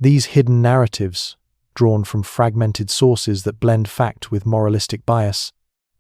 These hidden narratives, drawn from fragmented sources that blend fact with moralistic bias,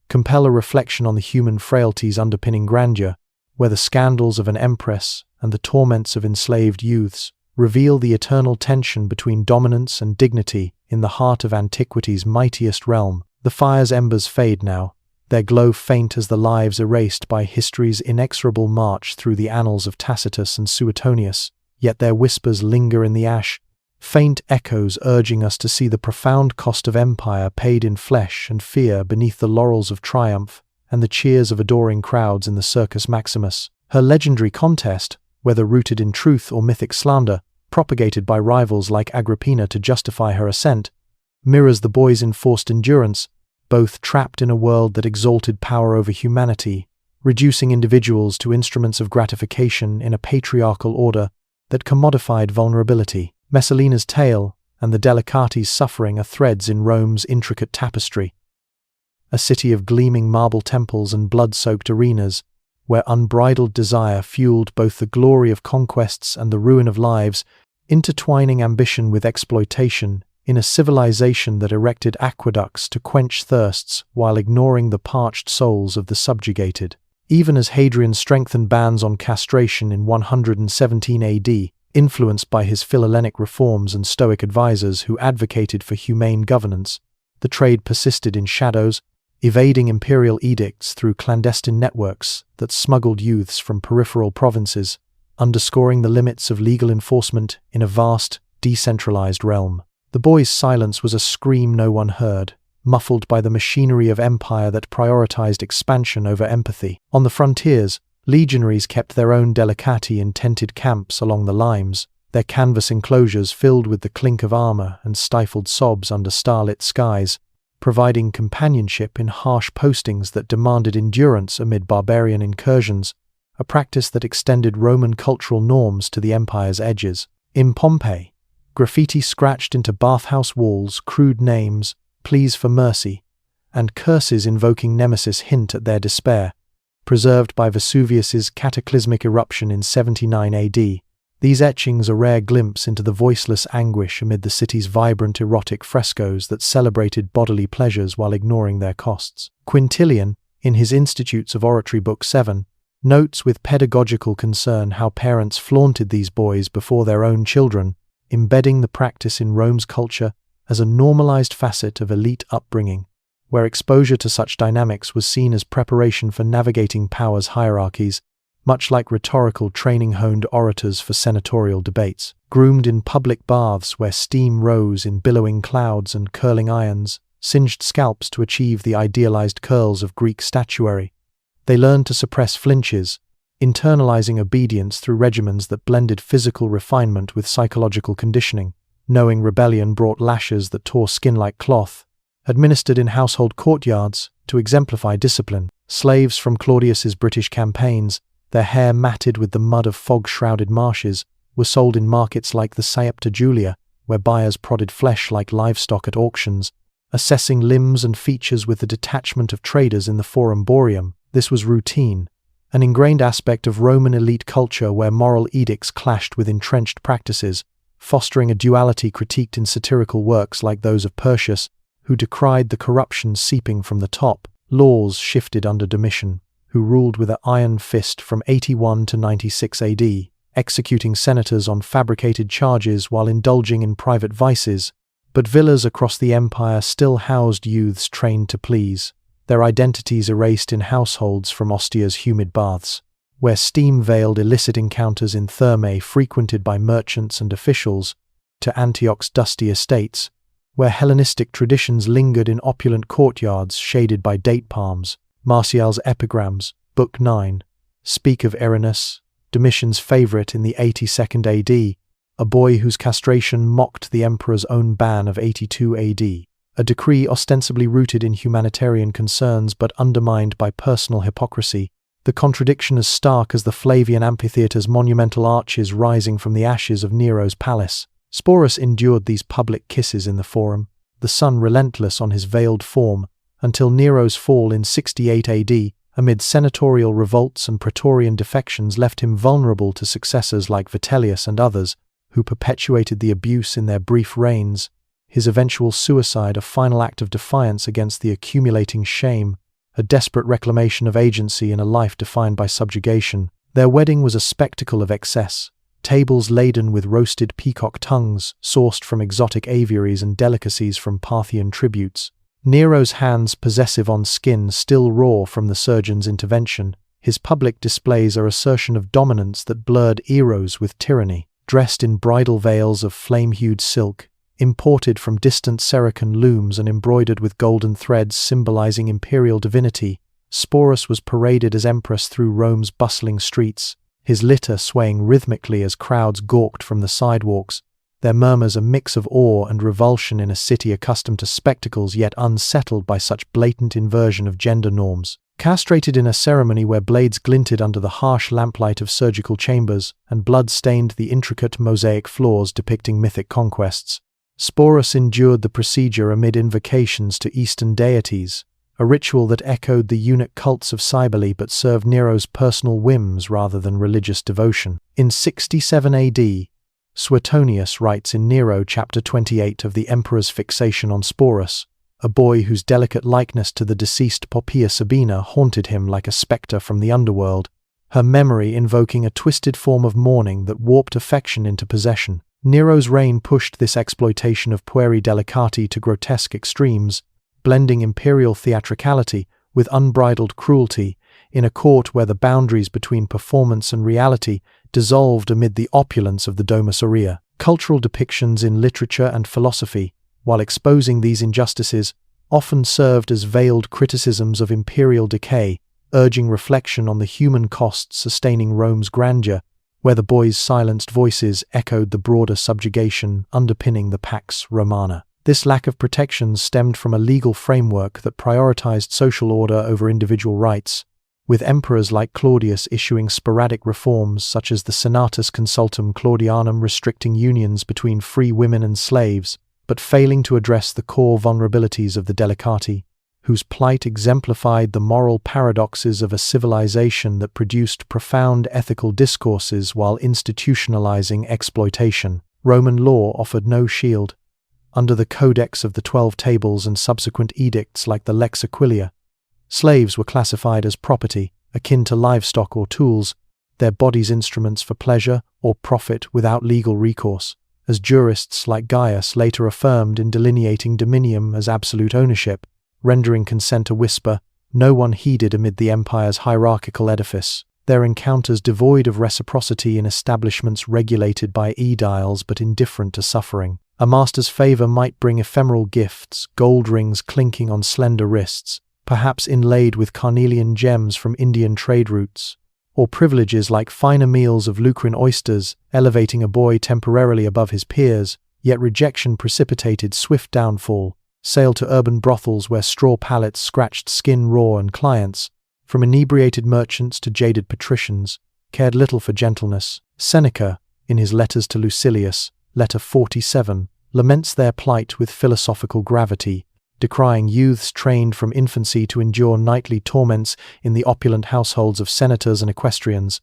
compel a reflection on the human frailties underpinning grandeur, where the scandals of an empress and the torments of enslaved youths reveal the eternal tension between dominance and dignity in the heart of antiquity's mightiest realm. The fire's embers fade now, their glow faint as the lives erased by history's inexorable march through the annals of Tacitus and Suetonius, yet their whispers linger in the ash, faint echoes urging us to see the profound cost of empire paid in flesh and fear beneath the laurels of triumph and the cheers of adoring crowds in the Circus Maximus. Her legendary contest, whether rooted in truth or mythic slander, propagated by rivals like Agrippina to justify her ascent, mirrors the boy's enforced endurance, both trapped in a world that exalted power over humanity, reducing individuals to instruments of gratification in a patriarchal order that commodified vulnerability. Messalina's tale and the Delicati's suffering are threads in Rome's intricate tapestry, a city of gleaming marble temples and blood-soaked arenas, where unbridled desire fueled both the glory of conquests and the ruin of lives, intertwining ambition with exploitation in a civilization that erected aqueducts to quench thirsts while ignoring the parched souls of the subjugated. Even as Hadrian strengthened bans on castration in 117 AD, influenced by his Philhellenic reforms and Stoic advisors who advocated for humane governance, the trade persisted in shadows, evading imperial edicts through clandestine networks that smuggled youths from peripheral provinces, underscoring the limits of legal enforcement in a vast, decentralized realm. The boy's silence was a scream no one heard, muffled by the machinery of empire that prioritized expansion over empathy. On the frontiers, legionaries kept their own Delicati in tented camps along the limes, their canvas enclosures filled with the clink of armor and stifled sobs under starlit skies, providing companionship in harsh postings that demanded endurance amid barbarian incursions, a practice that extended Roman cultural norms to the empire's edges. In Pompeii, graffiti scratched into bathhouse walls crude names, pleas for mercy, and curses invoking Nemesis hint at their despair, preserved by Vesuvius's cataclysmic eruption in 79 AD. These etchings a rare glimpse into the voiceless anguish amid the city's vibrant erotic frescoes that celebrated bodily pleasures while ignoring their costs. Quintilian, in his Institutes of Oratory Book 7, notes with pedagogical concern how parents flaunted these boys before their own children, embedding the practice in Rome's culture as a normalized facet of elite upbringing, where exposure to such dynamics was seen as preparation for navigating power's hierarchies, much like rhetorical training honed orators for senatorial debates. Groomed in public baths where steam rose in billowing clouds and curling irons singed scalps to achieve the idealized curls of Greek statuary, they learned to suppress flinches, internalizing obedience through regimens that blended physical refinement with psychological conditioning. Knowing rebellion brought lashes that tore skin like cloth, administered in household courtyards to exemplify discipline. Slaves from Claudius's British campaigns, their hair matted with the mud of fog-shrouded marshes, were sold in markets like the Sciepta Julia, where buyers prodded flesh like livestock at auctions, assessing limbs and features with the detachment of traders in the Forum Boreum. This was routine, an ingrained aspect of Roman elite culture where moral edicts clashed with entrenched practices, fostering a duality critiqued in satirical works like those of Persius, who decried the corruption seeping from the top. Laws shifted under Domitian, who ruled with an iron fist from 81 to 96 AD, executing senators on fabricated charges while indulging in private vices, but villas across the empire still housed youths trained to please, their identities erased in households from Ostia's humid baths, where steam-veiled illicit encounters in Thermae frequented by merchants and officials, to Antioch's dusty estates, where Hellenistic traditions lingered in opulent courtyards shaded by date palms. Martial's epigrams, Book 9, speak of Irenus, Domitian's favorite in the 82nd AD, a boy whose castration mocked the emperor's own ban of 82 AD, a decree ostensibly rooted in humanitarian concerns but undermined by personal hypocrisy, the contradiction as stark as the Flavian amphitheater's monumental arches rising from the ashes of Nero's palace. Sporus endured these public kisses in the Forum, the sun relentless on his veiled form, until Nero's fall in 68 AD, amid senatorial revolts and praetorian defections, left him vulnerable to successors like Vitellius and others, who perpetuated the abuse in their brief reigns, his eventual suicide a final act of defiance against the accumulating shame, a desperate reclamation of agency in a life defined by subjugation. Their wedding was a spectacle of excess, tables laden with roasted peacock tongues, sourced from exotic aviaries and delicacies from Parthian tributes. Nero's hands, possessive on skin still raw from the surgeon's intervention, his public displays are assertion of dominance that blurred eros with tyranny. Dressed in bridal veils of flame-hued silk, imported from distant Saracen looms and embroidered with golden threads symbolizing imperial divinity, Sporus was paraded as Empress through Rome's bustling streets, his litter swaying rhythmically as crowds gawked from the sidewalks, their murmurs a mix of awe and revulsion in a city accustomed to spectacles yet unsettled by such blatant inversion of gender norms. Castrated in a ceremony where blades glinted under the harsh lamplight of surgical chambers and blood stained the intricate mosaic floors depicting mythic conquests, Sporus endured the procedure amid invocations to Eastern deities, a ritual that echoed the eunuch cults of Cybele but served Nero's personal whims rather than religious devotion. In 67 AD, Suetonius writes in Nero chapter 28 of the emperor's fixation on Sporus, a boy whose delicate likeness to the deceased Poppaea Sabina haunted him like a spectre from the underworld, her memory invoking a twisted form of mourning that warped affection into possession. Nero's reign pushed this exploitation of Pueri Delicati to grotesque extremes, blending imperial theatricality with unbridled cruelty in a court where the boundaries between performance and reality dissolved amid the opulence of the Domus Aurea. Cultural depictions in literature and philosophy, while exposing these injustices, often served as veiled criticisms of imperial decay, urging reflection on the human cost sustaining Rome's grandeur, where the boys' silenced voices echoed the broader subjugation underpinning the Pax Romana. This lack of protections stemmed from a legal framework that prioritized social order over individual rights, with emperors like Claudius issuing sporadic reforms such as the Senatus Consultum Claudianum restricting unions between free women and slaves, but failing to address the core vulnerabilities of the Delicati, whose plight exemplified the moral paradoxes of a civilization that produced profound ethical discourses while institutionalizing exploitation. Roman law offered no shield. Under the Codex of the 12 Tables and subsequent edicts like the Lex Aquilia, slaves were classified as property, akin to livestock or tools, their bodies instruments for pleasure or profit without legal recourse, as jurists like Gaius later affirmed in delineating dominium as absolute ownership, rendering consent a whisper, no one heeded amid the empire's hierarchical edifice, their encounters devoid of reciprocity in establishments regulated by aediles but indifferent to suffering. A master's favor might bring ephemeral gifts, gold rings clinking on slender wrists, perhaps inlaid with carnelian gems from Indian trade routes, or privileges like finer meals of Lucrine oysters, elevating a boy temporarily above his peers, yet rejection precipitated swift downfall, sailed to urban brothels where straw pallets scratched skin raw and clients, from inebriated merchants to jaded patricians, cared little for gentleness. Seneca, in his Letters to Lucilius, letter 47, laments their plight with philosophical gravity, decrying youths trained from infancy to endure nightly torments in the opulent households of senators and equestrians,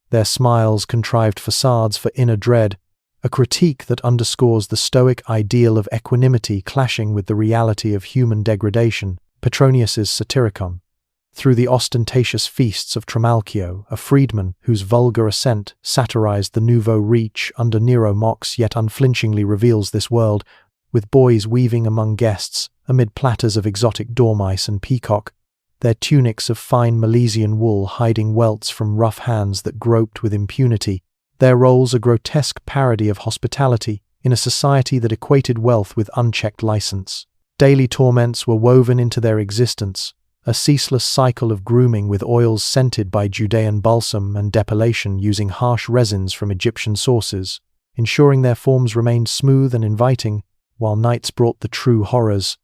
their smiles contrived facades for inner dread, a critique that underscores the Stoic ideal of equanimity clashing with the reality of human degradation. Petronius's Satyricon. Through the ostentatious feasts of Trimalchio, a freedman whose vulgar assent satirized the nouveau riche under Nero mocks yet unflinchingly reveals this world, with boys weaving among guests, amid platters of exotic dormice and peacock, their tunics of fine Milesian wool hiding welts from rough hands that groped with impunity, their roles a grotesque parody of hospitality in a society that equated wealth with unchecked license. Daily torments were woven into their existence, a ceaseless cycle of grooming with oils scented by Judean balsam and depilation using harsh resins from Egyptian sources, ensuring their forms remained smooth and inviting, while nights brought the true horrors.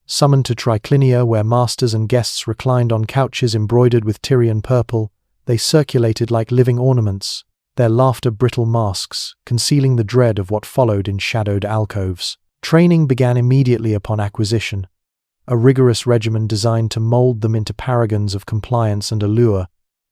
Summoned to triclinia where masters and guests reclined on couches embroidered with Tyrian purple, they circulated like living ornaments, their laughter brittle masks, concealing the dread of what followed in shadowed alcoves. Training began immediately upon acquisition, a rigorous regimen designed to mold them into paragons of compliance and allure,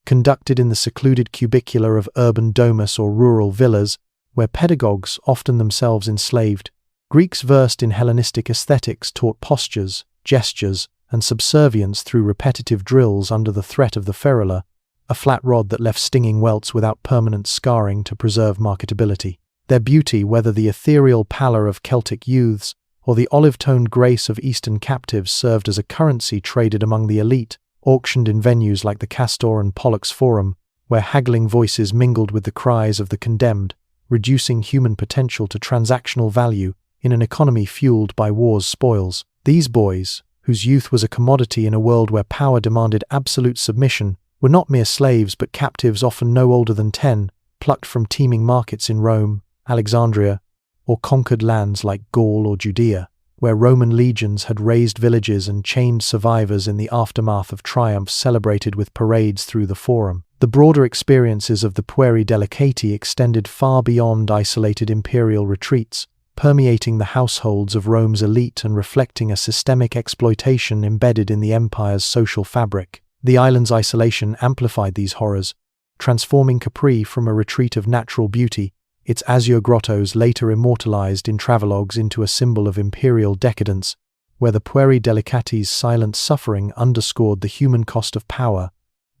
conducted in the secluded cubicular of urban domus or rural villas, where pedagogues, often themselves enslaved, Greeks versed in Hellenistic aesthetics taught postures, gestures, and subservience through repetitive drills under the threat of the ferula, a flat rod that left stinging welts without permanent scarring to preserve marketability. Their beauty, whether the ethereal pallor of Celtic youths or the olive-toned grace of Eastern captives, served as a currency traded among the elite, auctioned in venues like the Castor and Pollux Forum, where haggling voices mingled with the cries of the condemned, reducing human potential to transactional value in an economy fueled by war's spoils. These boys, whose youth was a commodity in a world where power demanded absolute submission, were not mere slaves but captives often no older than 10, plucked from teeming markets in Rome, Alexandria, or conquered lands like Gaul or Judea, where Roman legions had razed villages and chained survivors in the aftermath of triumphs celebrated with parades through the Forum. The broader experiences of the Pueri Delicati extended far beyond isolated imperial retreats, permeating the households of Rome's elite and reflecting a systemic exploitation embedded in the empire's social fabric. The island's isolation amplified these horrors, transforming Capri from a retreat of natural beauty, its azure grottos later immortalized in travelogues, into a symbol of imperial decadence, where the Pueri Delicati's silent suffering underscored the human cost of power,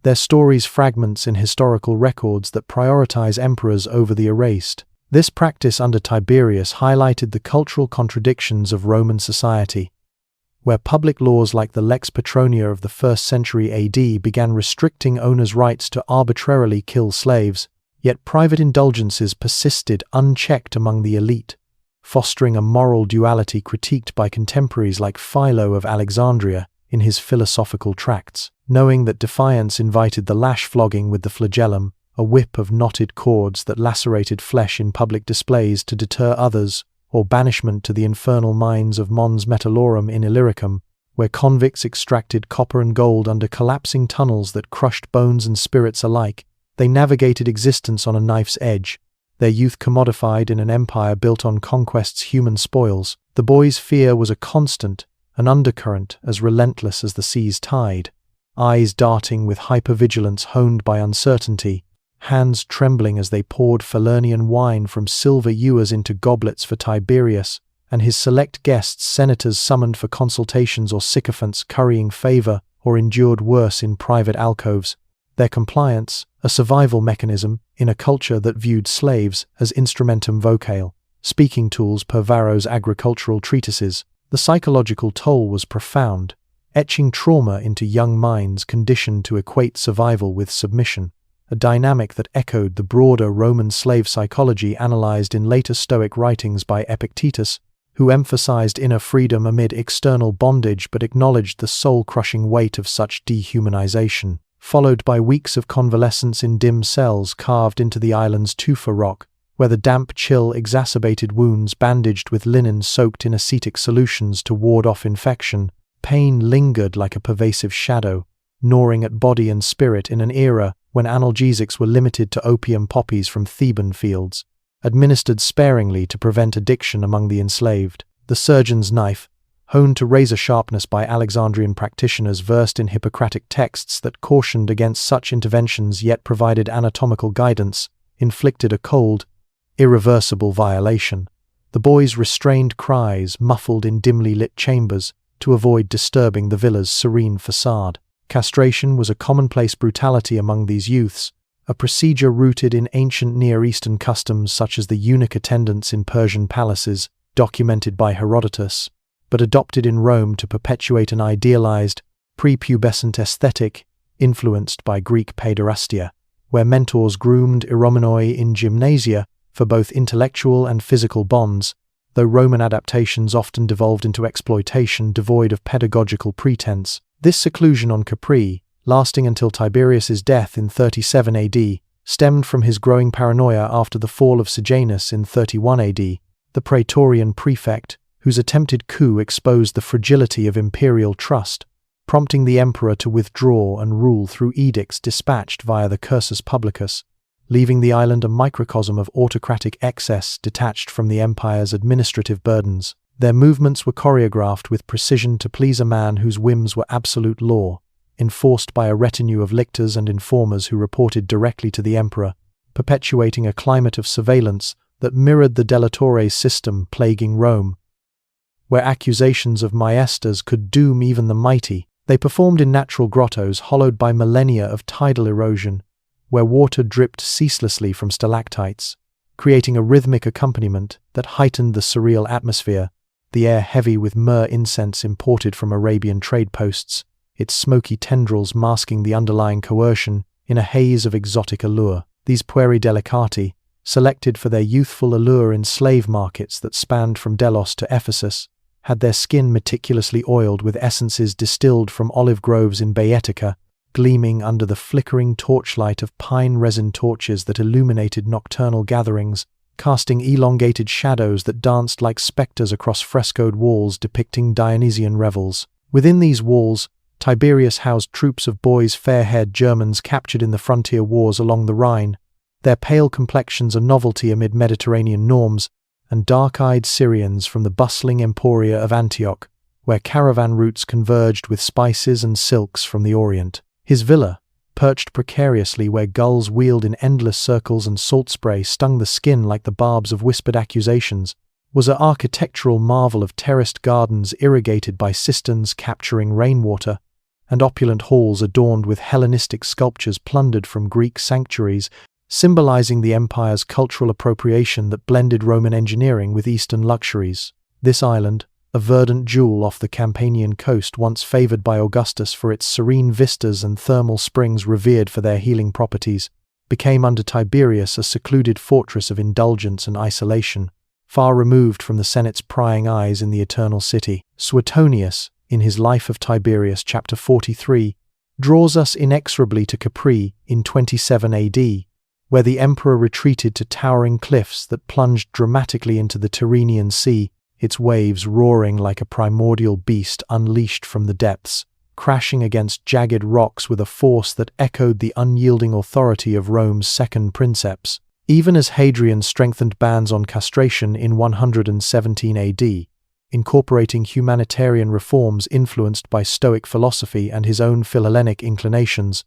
their stories fragments in historical records that prioritize emperors over the erased. This practice under Tiberius highlighted the cultural contradictions of Roman society, where public laws like the Lex Petronia of the 1st century AD began restricting owners' rights to arbitrarily kill slaves, yet private indulgences persisted unchecked among the elite, fostering a moral duality critiqued by contemporaries like Philo of Alexandria in his philosophical tracts. Knowing that defiance invited the lash flogging with the flagellum, a whip of knotted cords that lacerated flesh in public displays to deter others, or banishment to the infernal mines of Mons Metallorum in Illyricum, where convicts extracted copper and gold under collapsing tunnels that crushed bones and spirits alike, they navigated existence on a knife's edge, their youth commodified in an empire built on conquest's human spoils. The boys' fear was a constant, an undercurrent as relentless as the sea's tide, eyes darting with hypervigilance honed by uncertainty, hands trembling as they poured Falernian wine from silver ewers into goblets for Tiberius and his select guests, senators summoned for consultations or sycophants currying favor or endured worse in private alcoves. Their compliance, a survival mechanism in a culture that viewed slaves as instrumentum vocale, speaking tools per Varro's agricultural treatises. The psychological toll was profound, etching trauma into young minds conditioned to equate survival with submission, a dynamic that echoed the broader Roman slave psychology analyzed in later Stoic writings by Epictetus, who emphasized inner freedom amid external bondage but acknowledged the soul-crushing weight of such dehumanization. Followed by weeks of convalescence in dim cells carved into the island's tufa rock, where the damp chill exacerbated wounds bandaged with linen soaked in acetic solutions to ward off infection. Pain lingered like a pervasive shadow, gnawing at body and spirit in an era when analgesics were limited to opium poppies from Theban fields, administered sparingly to prevent addiction among the enslaved. The surgeon's knife, honed to razor sharpness by Alexandrian practitioners versed in Hippocratic texts that cautioned against such interventions yet provided anatomical guidance, inflicted a cold, irreversible violation. The boys restrained cries muffled in dimly lit chambers to avoid disturbing the villa's serene facade. Castration was a commonplace brutality among these youths, a procedure rooted in ancient Near Eastern customs such as the eunuch attendants in Persian palaces, documented by Herodotus, but adopted in Rome to perpetuate an idealized, prepubescent aesthetic influenced by Greek paiderastia, where mentors groomed eromenoi in gymnasia for both intellectual and physical bonds, though Roman adaptations often devolved into exploitation devoid of pedagogical pretense. This seclusion on Capri, lasting until Tiberius's death in 37 AD, stemmed from his growing paranoia after the fall of Sejanus in 31 AD, the praetorian prefect, whose attempted coup exposed the fragility of imperial trust, prompting the emperor to withdraw and rule through edicts dispatched via the cursus publicus, leaving the island a microcosm of autocratic excess detached from the empire's administrative burdens. Their movements were choreographed with precision to please a man whose whims were absolute law, enforced by a retinue of lictors and informers who reported directly to the emperor, perpetuating a climate of surveillance that mirrored the delatore system plaguing Rome. Where accusations of Mnesters could doom even the mighty, they performed in natural grottos hollowed by millennia of tidal erosion, where water dripped ceaselessly from stalactites, creating a rhythmic accompaniment that heightened the surreal atmosphere, the air heavy with myrrh incense imported from Arabian trade posts, its smoky tendrils masking the underlying coercion in a haze of exotic allure. These Pueri Delicati, selected for their youthful allure in slave markets that spanned from Delos to Ephesus, had their skin meticulously oiled with essences distilled from olive groves in Baetica, gleaming under the flickering torchlight of pine resin torches that illuminated nocturnal gatherings, casting elongated shadows that danced like spectres across frescoed walls depicting Dionysian revels. Within these walls, Tiberius housed troops of boys fair-haired Germans captured in the frontier wars along the Rhine, their pale complexions a novelty amid Mediterranean norms, and dark-eyed Syrians from the bustling emporia of Antioch, where caravan routes converged with spices and silks from the Orient. His villa, perched precariously where gulls wheeled in endless circles and salt spray stung the skin like the barbs of whispered accusations, was an architectural marvel of terraced gardens irrigated by cisterns capturing rainwater, and opulent halls adorned with Hellenistic sculptures plundered from Greek sanctuaries, symbolizing the empire's cultural appropriation that blended Roman engineering with Eastern luxuries. This island, a verdant jewel off the Campanian coast once favored by Augustus for its serene vistas and thermal springs revered for their healing properties, became under Tiberius a secluded fortress of indulgence and isolation, far removed from the Senate's prying eyes in the Eternal City. Suetonius, in his Life of Tiberius, chapter 43, draws us inexorably to Capri in 27 AD, where the emperor retreated to towering cliffs that plunged dramatically into the Tyrrhenian Sea, its waves roaring like a primordial beast unleashed from the depths, crashing against jagged rocks with a force that echoed the unyielding authority of Rome's second princeps. Even as Hadrian strengthened bans on castration in 117 AD, incorporating humanitarian reforms influenced by Stoic philosophy and his own Philhellenic inclinations,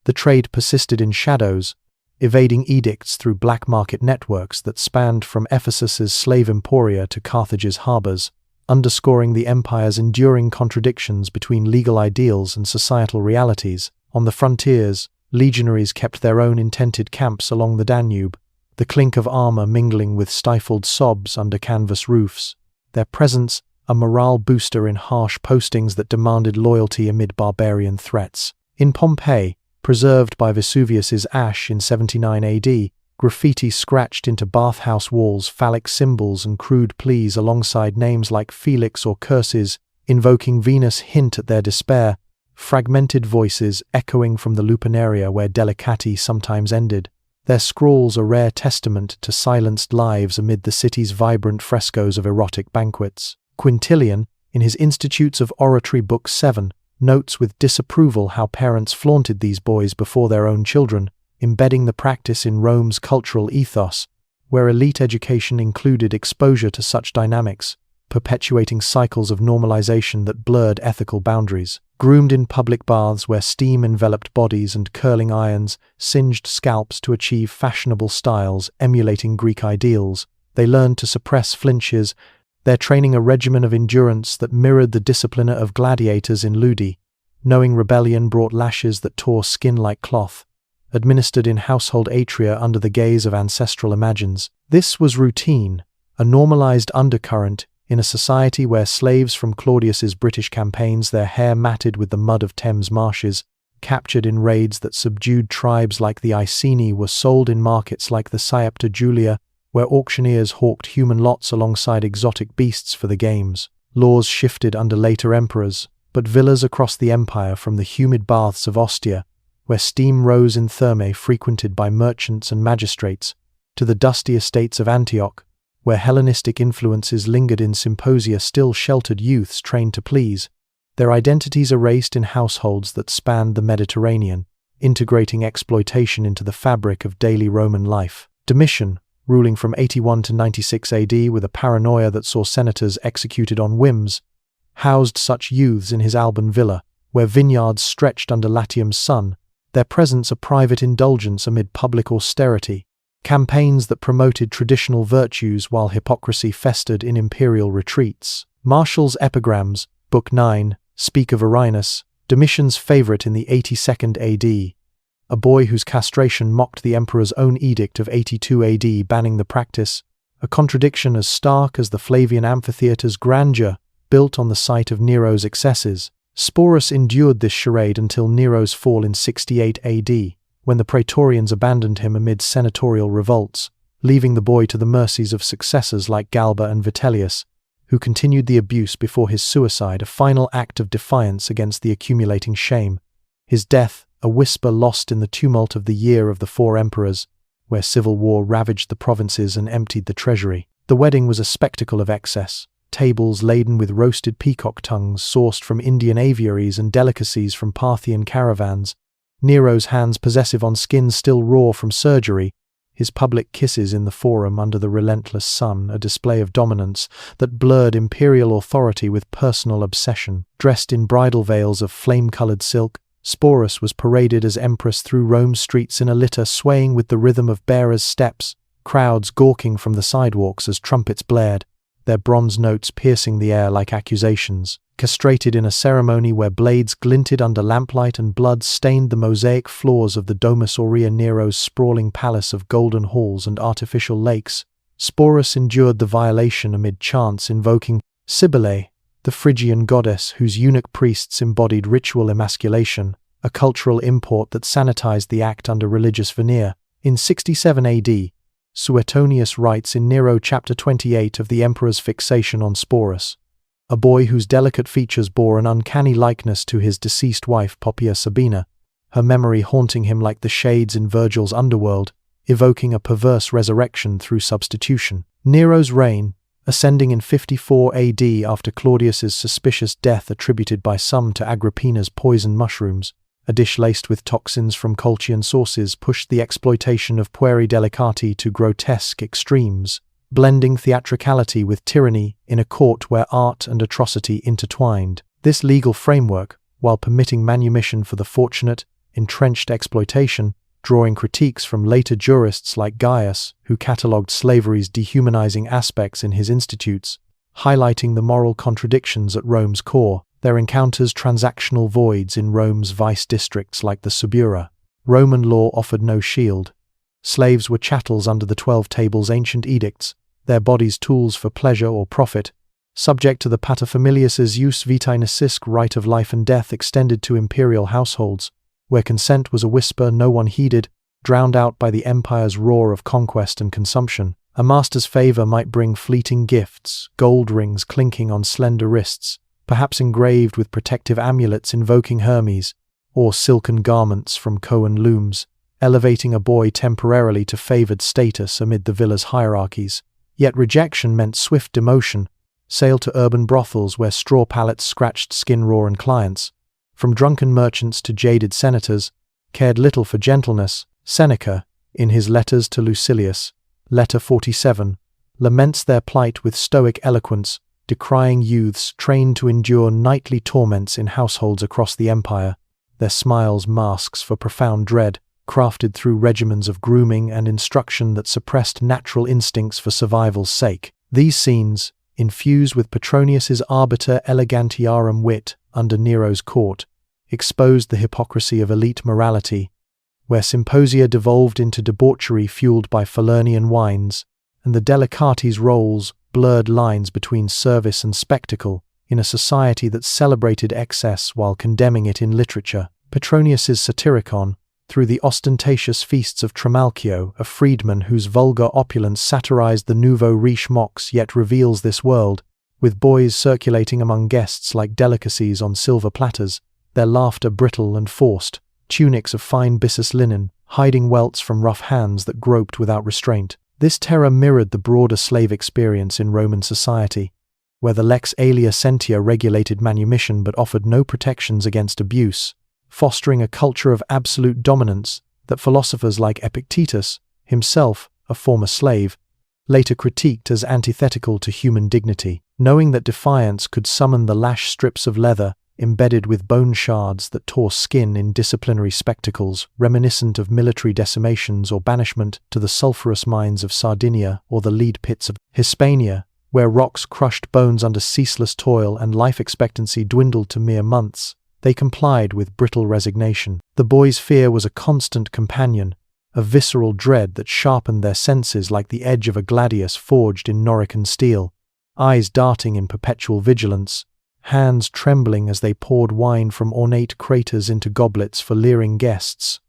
the trade persisted in shadows, evading edicts through black market networks that spanned from Ephesus's slave emporia to Carthage's harbors, underscoring the empire's enduring contradictions between legal ideals and societal realities. On the frontiers, legionaries kept their own intented camps along the Danube, the clink of armor mingling with stifled sobs under canvas roofs, their presence a morale booster in harsh postings that demanded loyalty amid barbarian threats. In Pompeii, preserved by Vesuvius's ash in 79 AD, graffiti scratched into bathhouse walls phallic symbols and crude pleas alongside names like Felix or curses, invoking Venus hint at their despair, fragmented voices echoing from the Lupernaria where Delicati sometimes ended, their scrawls a rare testament to silenced lives amid the city's vibrant frescoes of erotic banquets. Quintilian, in his Institutes of Oratory Book 7, notes with disapproval how parents flaunted these boys before their own children, embedding the practice in Rome's cultural ethos, where elite education included exposure to such dynamics, perpetuating cycles of normalization that blurred ethical boundaries. Groomed in public baths where steam enveloped bodies and curling irons singed scalps to achieve fashionable styles emulating Greek ideals, they learned to suppress flinches, their training a regimen of endurance that mirrored the discipline of gladiators in Ludi, knowing rebellion brought lashes that tore skin like cloth, administered in household atria under the gaze of ancestral imagines. This was routine, a normalized undercurrent in a society where slaves from Claudius's British campaigns, their hair matted with the mud of Thames marshes, captured in raids that subdued tribes like the Iceni, were sold in markets like the Sciapta Julia, where auctioneers hawked human lots alongside exotic beasts for the games. Laws shifted under later emperors, but villas across the empire, from the humid baths of Ostia, where steam rose in Thermae frequented by merchants and magistrates, to the dusty estates of Antioch, where Hellenistic influences lingered in symposia, still sheltered youths trained to please, their identities erased in households that spanned the Mediterranean, integrating exploitation into the fabric of daily Roman life. Domitian, ruling from 81 to 96 AD with a paranoia that saw senators executed on whims, housed such youths in his Alban villa, where vineyards stretched under Latium's sun, their presence a private indulgence amid public austerity. campaigns that promoted traditional virtues while hypocrisy festered in imperial retreats. Martial's epigrams, Book 9, speak of Arinus, Domitian's favorite in the 82nd AD, a boy whose castration mocked the emperor's own edict of 82 AD banning the practice, a contradiction as stark as the Flavian amphitheatre's grandeur, built on the site of Nero's excesses. Sporus endured this charade until Nero's fall in 68 AD, when the Praetorians abandoned him amid senatorial revolts, leaving the boy to the mercies of successors like Galba and Vitellius, who continued the abuse before his suicide, a final act of defiance against the accumulating shame. His death, a whisper lost in the tumult of the Year of the Four Emperors, where civil war ravaged the provinces and emptied the treasury. The wedding was a spectacle of excess. Tables laden with roasted peacock tongues sourced from Indian aviaries and delicacies from Parthian caravans, Nero's hands possessive on skins still raw from surgery, his public kisses in the forum under the relentless sun, a display of dominance that blurred imperial authority with personal obsession. Dressed in bridal veils of flame-colored silk, Sporus was paraded as Empress through Rome's streets in a litter swaying with the rhythm of bearers' steps, crowds gawking from the sidewalks as trumpets blared, their bronze notes piercing the air like accusations. Castrated in a ceremony where blades glinted under lamplight and blood stained the mosaic floors of the Domus Aurea, Nero's sprawling palace of golden halls and artificial lakes, Sporus endured the violation amid chants invoking Cybele, the Phrygian goddess whose eunuch priests embodied ritual emasculation, a cultural import that sanitized the act under religious veneer. In 67 AD, Suetonius writes in Nero chapter 28 of the emperor's fixation on Sporus, a boy whose delicate features bore an uncanny likeness to his deceased wife Poppaea Sabina, her memory haunting him like the shades in Virgil's underworld, evoking a perverse resurrection through substitution. Nero's reign, ascending in 54 AD after Claudius's suspicious death attributed by some to Agrippina's poisoned mushrooms, a dish laced with toxins from Colchian sources, pushed the exploitation of Pueri Delicati to grotesque extremes, blending theatricality with tyranny in a court where art and atrocity intertwined. This legal framework, while permitting manumission for the fortunate, entrenched exploitation, drawing critiques from later jurists like Gaius, who catalogued slavery's dehumanizing aspects in his institutes, highlighting the moral contradictions at Rome's core. There encounters transactional voids in Rome's vice districts like the Subura. Roman law offered no shield. Slaves were chattels under the 12 Tables' ancient edicts, their bodies tools for pleasure or profit, subject to the paterfamilias's jus vitae nascisque right of life and death extended to imperial households, where consent was a whisper no one heeded, drowned out by the empire's roar of conquest and consumption. A master's favor might bring fleeting gifts, gold rings clinking on slender wrists, perhaps engraved with protective amulets invoking Hermes, or silken garments from Coan looms, elevating a boy temporarily to favored status amid the villa's hierarchies. Yet rejection meant swift demotion, sale to urban brothels where straw pallets scratched skin-raw clients. From drunken merchants to jaded senators, cared little for gentleness. Seneca, in his letters to Lucilius, letter 47, laments their plight with stoic eloquence, decrying youths trained to endure nightly torments in households across the empire, their smiles masks for profound dread, crafted through regimens of grooming and instruction that suppressed natural instincts for survival's sake. These scenes, infused with Petronius's arbiter elegantiarum wit under Nero's court, exposed the hypocrisy of elite morality, where symposia devolved into debauchery fueled by Falernian wines, and the Delicates' roles blurred lines between service and spectacle in a society that celebrated excess while condemning it in literature. Petronius's Satyricon, through the ostentatious feasts of Trimalchio, a freedman whose vulgar opulence satirized the nouveau riche mocks yet reveals this world, with boys circulating among guests like delicacies on silver platters, their laughter brittle and forced, tunics of fine byssus linen, hiding welts from rough hands that groped without restraint. This terror mirrored the broader slave experience in Roman society, where the lex alia sentia regulated manumission but offered no protections against abuse, fostering a culture of absolute dominance that philosophers like Epictetus, himself a former slave, later critiqued as antithetical to human dignity. Knowing that defiance could summon the lash strips of leather, embedded with bone shards that tore skin in disciplinary spectacles, reminiscent of military decimations or banishment to the sulphurous mines of Sardinia or the lead pits of Hispania, where rocks crushed bones under ceaseless toil and life expectancy dwindled to mere months. They complied with brittle resignation. The boys' fear was a constant companion, a visceral dread that sharpened their senses like the edge of a gladius forged in Norican steel, eyes darting in perpetual vigilance, hands trembling as they poured wine from ornate craters into goblets for leering guests,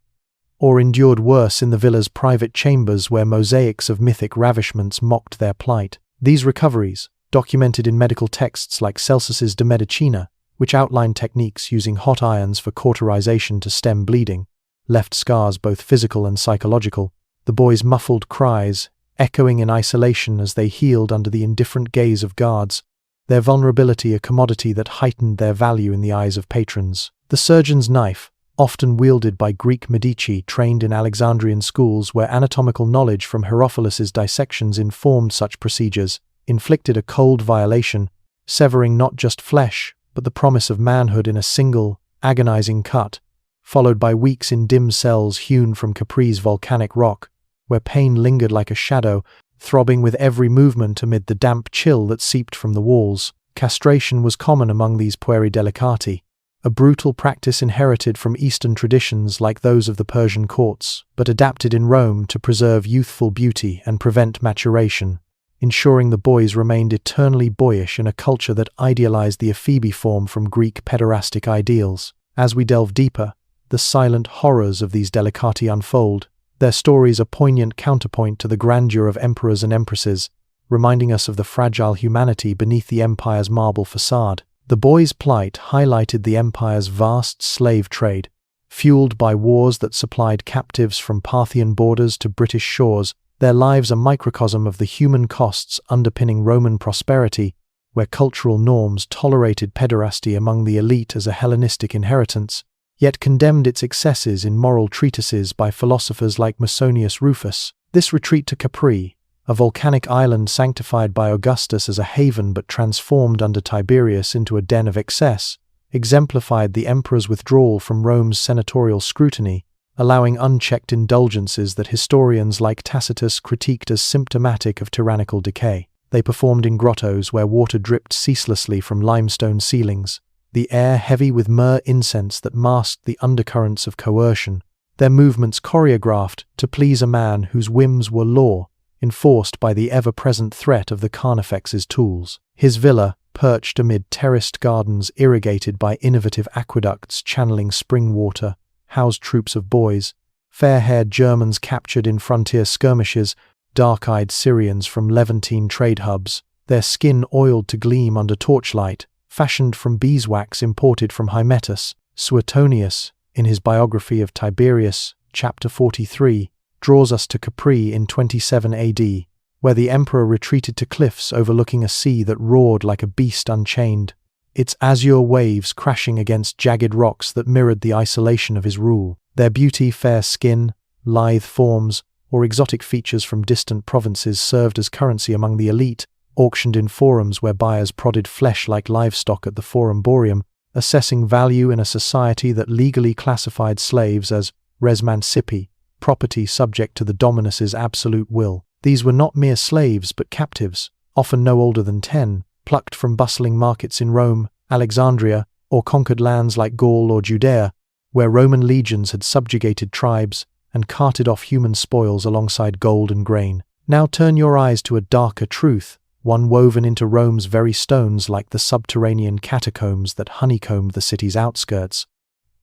or endured worse in the villa's private chambers where mosaics of mythic ravishments mocked their plight. These recoveries, documented in medical texts like Celsus's De Medicina, which outlined techniques using hot irons for cauterization to stem bleeding, left scars both physical and psychological. The boys' muffled cries, echoing in isolation as they healed under the indifferent gaze of guards, their vulnerability a commodity that heightened their value in the eyes of patrons. The surgeon's knife, often wielded by Greek Medici trained in Alexandrian schools where anatomical knowledge from Herophilus's dissections informed such procedures, inflicted a cold violation, severing not just flesh, but the promise of manhood in a single, agonizing cut, followed by weeks in dim cells hewn from Capri's volcanic rock, where pain lingered like a shadow, throbbing with every movement amid the damp chill that seeped from the walls. Castration was common among these Pueri Delicati, a brutal practice inherited from Eastern traditions like those of the Persian courts, but adapted in Rome to preserve youthful beauty and prevent maturation, ensuring the boys remained eternally boyish in a culture that idealized the Ephebi form from Greek pederastic ideals. As we delve deeper, the silent horrors of these Delicati unfold, their stories a poignant counterpoint to the grandeur of emperors and empresses, reminding us of the fragile humanity beneath the empire's marble facade. The boys' plight highlighted the empire's vast slave trade, fueled by wars that supplied captives from Parthian borders to British shores. Their lives a microcosm of the human costs underpinning Roman prosperity, where cultural norms tolerated pederasty among the elite as a Hellenistic inheritance, yet condemned its excesses in moral treatises by philosophers like Musonius Rufus. This retreat to Capri, a volcanic island sanctified by Augustus as a haven but transformed under Tiberius into a den of excess, exemplified the emperor's withdrawal from Rome's senatorial scrutiny, allowing unchecked indulgences that historians like Tacitus critiqued as symptomatic of tyrannical decay. They performed in grottos where water dripped ceaselessly from limestone ceilings, the air heavy with myrrh incense that masked the undercurrents of coercion, their movements choreographed to please a man whose whims were law, enforced by the ever-present threat of the Carnifex's tools. His villa, perched amid terraced gardens irrigated by innovative aqueducts channeling spring water, housed troops of boys, fair-haired Germans captured in frontier skirmishes, dark-eyed Syrians from Levantine trade hubs, their skin oiled to gleam under torchlight, fashioned from beeswax imported from Hymettus. Suetonius, in his biography of Tiberius, chapter 43, draws us to Capri in 27 AD, where the emperor retreated to cliffs overlooking a sea that roared like a beast unchained, its azure waves crashing against jagged rocks that mirrored the isolation of his rule. Their beauty, fair skin, lithe forms, or exotic features from distant provinces served as currency among the elite, auctioned in forums where buyers prodded flesh like livestock at the Forum Boreum, assessing value in a society that legally classified slaves as res mancipi, property subject to the dominus's absolute will. These were not mere slaves but captives, often no older than 10, plucked from bustling markets in Rome, Alexandria, or conquered lands like Gaul or Judea, where Roman legions had subjugated tribes and carted off human spoils alongside gold and grain. Now turn your eyes to a darker truth, one woven into Rome's very stones like the subterranean catacombs that honeycombed the city's outskirts,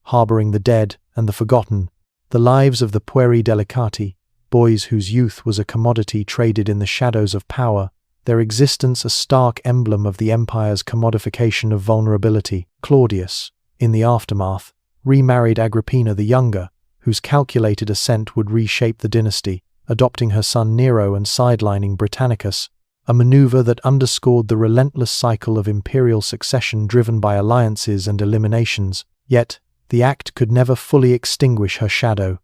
harboring the dead and the forgotten, the lives of the Pueri Delicati, boys whose youth was a commodity traded in the shadows of power, their existence a stark emblem of the empire's commodification of vulnerability. Claudius, in the aftermath, remarried Agrippina the Younger, whose calculated ascent would reshape the dynasty, adopting her son Nero and sidelining Britannicus, a maneuver that underscored the relentless cycle of imperial succession driven by alliances and eliminations. Yet, the act could never fully extinguish her shadow.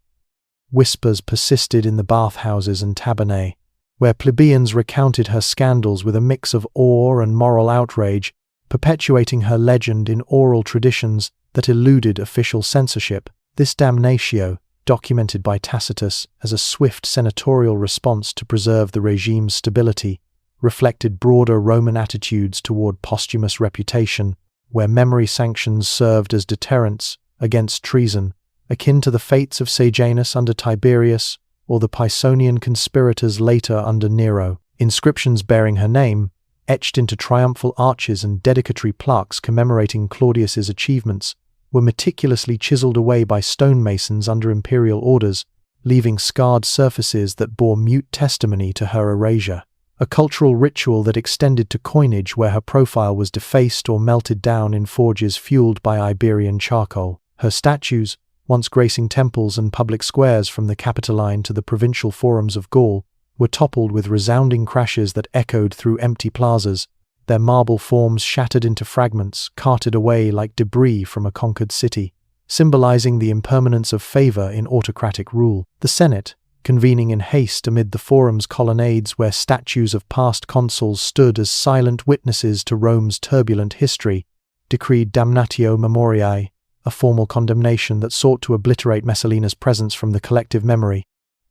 Whispers persisted in the bathhouses and tabernae, where plebeians recounted her scandals with a mix of awe and moral outrage, perpetuating her legend in oral traditions that eluded official censorship. This damnatio, documented by Tacitus as a swift senatorial response to preserve the regime's stability, reflected broader Roman attitudes toward posthumous reputation, where memory sanctions served as deterrents against treason, akin to the fates of Sejanus under Tiberius or the Pisonian conspirators later under Nero. Inscriptions bearing her name, etched into triumphal arches and dedicatory plaques commemorating Claudius's achievements, were meticulously chiseled away by stonemasons under imperial orders, leaving scarred surfaces that bore mute testimony to her erasure. A cultural ritual that extended to coinage where her profile was defaced or melted down in forges fueled by Iberian charcoal. Her statues, once gracing temples and public squares from the Capitoline to the provincial forums of Gaul, were toppled with resounding crashes that echoed through empty plazas, their marble forms shattered into fragments, carted away like debris from a conquered city, symbolizing the impermanence of favor in autocratic rule. The Senate, convening in haste amid the forum's colonnades where statues of past consuls stood as silent witnesses to Rome's turbulent history, decreed damnatio memoriae, a formal condemnation that sought to obliterate Messalina's presence from the collective memory,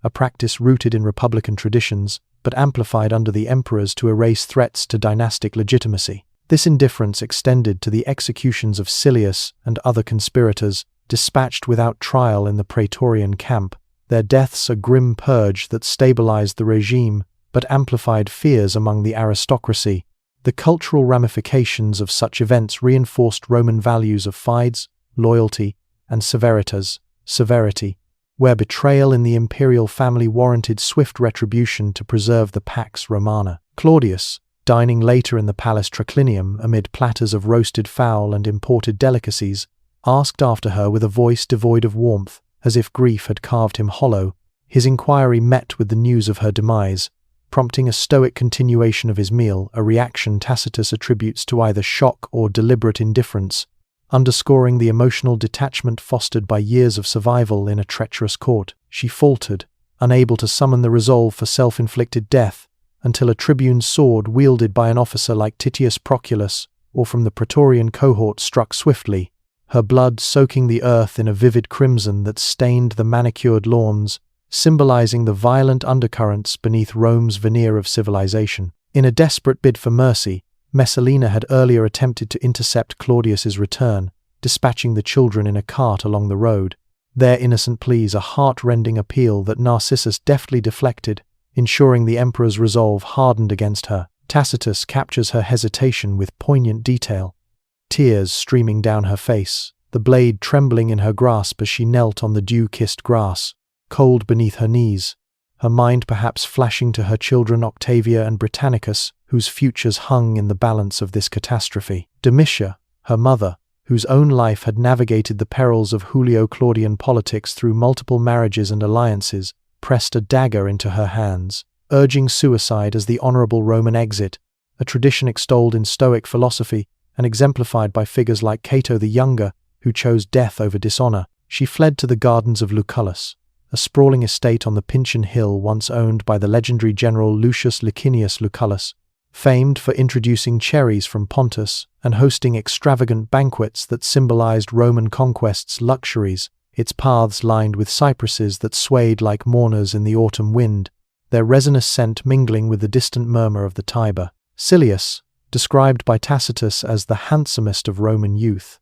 a practice rooted in republican traditions, but amplified under the emperors to erase threats to dynastic legitimacy. This indifference extended to the executions of Silius and other conspirators, dispatched without trial in the Praetorian camp, their deaths a grim purge that stabilized the regime but amplified fears among the aristocracy. The cultural ramifications of such events reinforced Roman values of fides, loyalty, and severity, where betrayal in the imperial family warranted swift retribution to preserve the Pax Romana. Claudius, dining later in the Palace Triclinium amid platters of roasted fowl and imported delicacies, asked after her with a voice devoid of warmth, as if grief had carved him hollow. His inquiry met with the news of her demise, prompting a stoic continuation of his meal, a reaction Tacitus attributes to either shock or deliberate indifference, underscoring the emotional detachment fostered by years of survival in a treacherous court. She faltered, unable to summon the resolve for self-inflicted death, until a tribune's sword wielded by an officer like Titius Proculus or from the Praetorian cohort struck swiftly, her blood soaking the earth in a vivid crimson that stained the manicured lawns, symbolizing the violent undercurrents beneath Rome's veneer of civilization. In a desperate bid for mercy, Messalina had earlier attempted to intercept Claudius's return, dispatching the children in a cart along the road, their innocent pleas a heart-rending appeal that Narcissus deftly deflected, ensuring the emperor's resolve hardened against her. Tacitus captures her hesitation with poignant detail, tears streaming down her face, the blade trembling in her grasp as she knelt on the dew-kissed grass, cold beneath her knees, her mind perhaps flashing to her children Octavia and Britannicus, whose futures hung in the balance of this catastrophe. Domitia, her mother, whose own life had navigated the perils of Julio-Claudian politics through multiple marriages and alliances, pressed a dagger into her hands, urging suicide as the honorable Roman exit, a tradition extolled in Stoic philosophy and exemplified by figures like Cato the Younger, who chose death over dishonor. She fled to the gardens of Lucullus, a sprawling estate on the Pincian Hill once owned by the legendary general Lucius Licinius Lucullus, famed for introducing cherries from Pontus and hosting extravagant banquets that symbolized Roman conquest's luxuries, its paths lined with cypresses that swayed like mourners in the autumn wind, their resinous scent mingling with the distant murmur of the Tiber. Silius, described by Tacitus as the handsomest of Roman youth,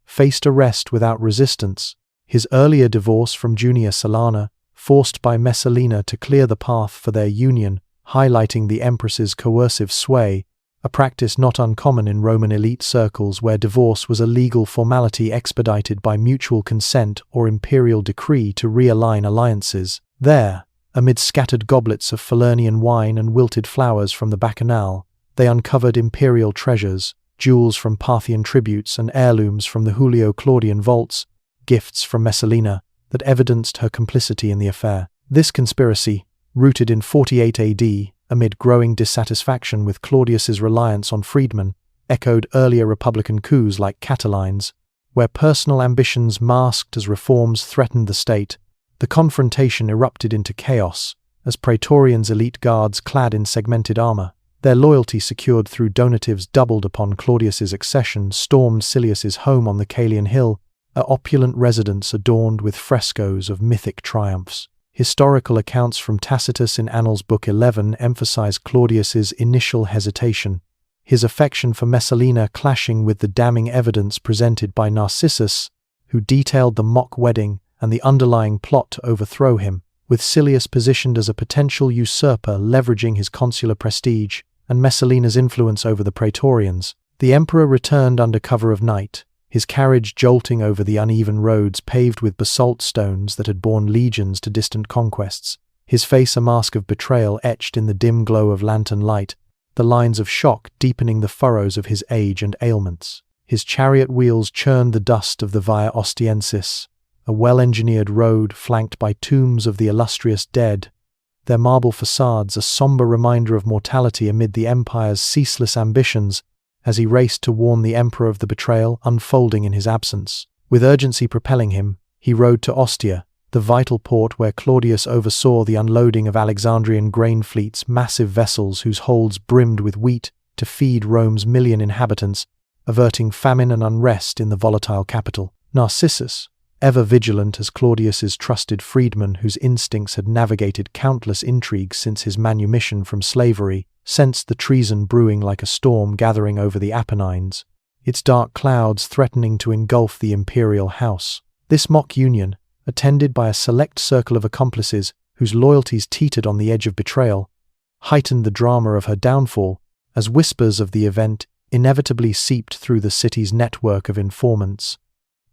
faced arrest without resistance, his earlier divorce from Junia Silanus, forced by Messalina to clear the path for their union, highlighting the Empress's coercive sway, a practice not uncommon in Roman elite circles where divorce was a legal formality expedited by mutual consent or imperial decree to realign alliances. There, amid scattered goblets of Falernian wine and wilted flowers from the Bacchanal, they uncovered imperial treasures, jewels from Parthian tributes and heirlooms from the Julio-Claudian vaults, gifts from Messalina that evidenced her complicity in the affair. This conspiracy, rooted in 48 AD, amid growing dissatisfaction with Claudius's reliance on freedmen, echoed earlier republican coups like Catiline's, where personal ambitions masked as reforms threatened the state. The confrontation erupted into chaos as Praetorians' elite guards clad in segmented armor, Their loyalty, secured through donatives doubled upon Claudius's accession, stormed Silius's home on the Calian Hill, a opulent residence adorned with frescoes of mythic triumphs. Historical accounts from Tacitus in Annals Book 11 emphasize Claudius's initial hesitation, his affection for Messalina clashing with the damning evidence presented by Narcissus, who detailed the mock wedding and the underlying plot to overthrow him, with Silius positioned as a potential usurper leveraging his consular prestige and Messalina's influence over the Praetorians. The emperor returned under cover of night, his carriage jolting over the uneven roads paved with basalt stones that had borne legions to distant conquests, his face a mask of betrayal etched in the dim glow of lantern light, the lines of shock deepening the furrows of his age and ailments. His chariot wheels churned the dust of the Via Ostiensis, a well-engineered road flanked by tombs of the illustrious dead, their marble facades a somber reminder of mortality amid the empire's ceaseless ambitions, as he raced to warn the emperor of the betrayal unfolding in his absence. With urgency propelling him, he rode to Ostia, the vital port where Claudius oversaw the unloading of Alexandrian grain fleets, massive vessels whose holds brimmed with wheat to feed Rome's million inhabitants, averting famine and unrest in the volatile capital. Narcissus, ever vigilant as Claudius's trusted freedman whose instincts had navigated countless intrigues since his manumission from slavery, sensed the treason brewing like a storm gathering over the Apennines, its dark clouds threatening to engulf the imperial house. This mock union, attended by a select circle of accomplices whose loyalties teetered on the edge of betrayal, heightened the drama of her downfall, as whispers of the event inevitably seeped through the city's network of informants,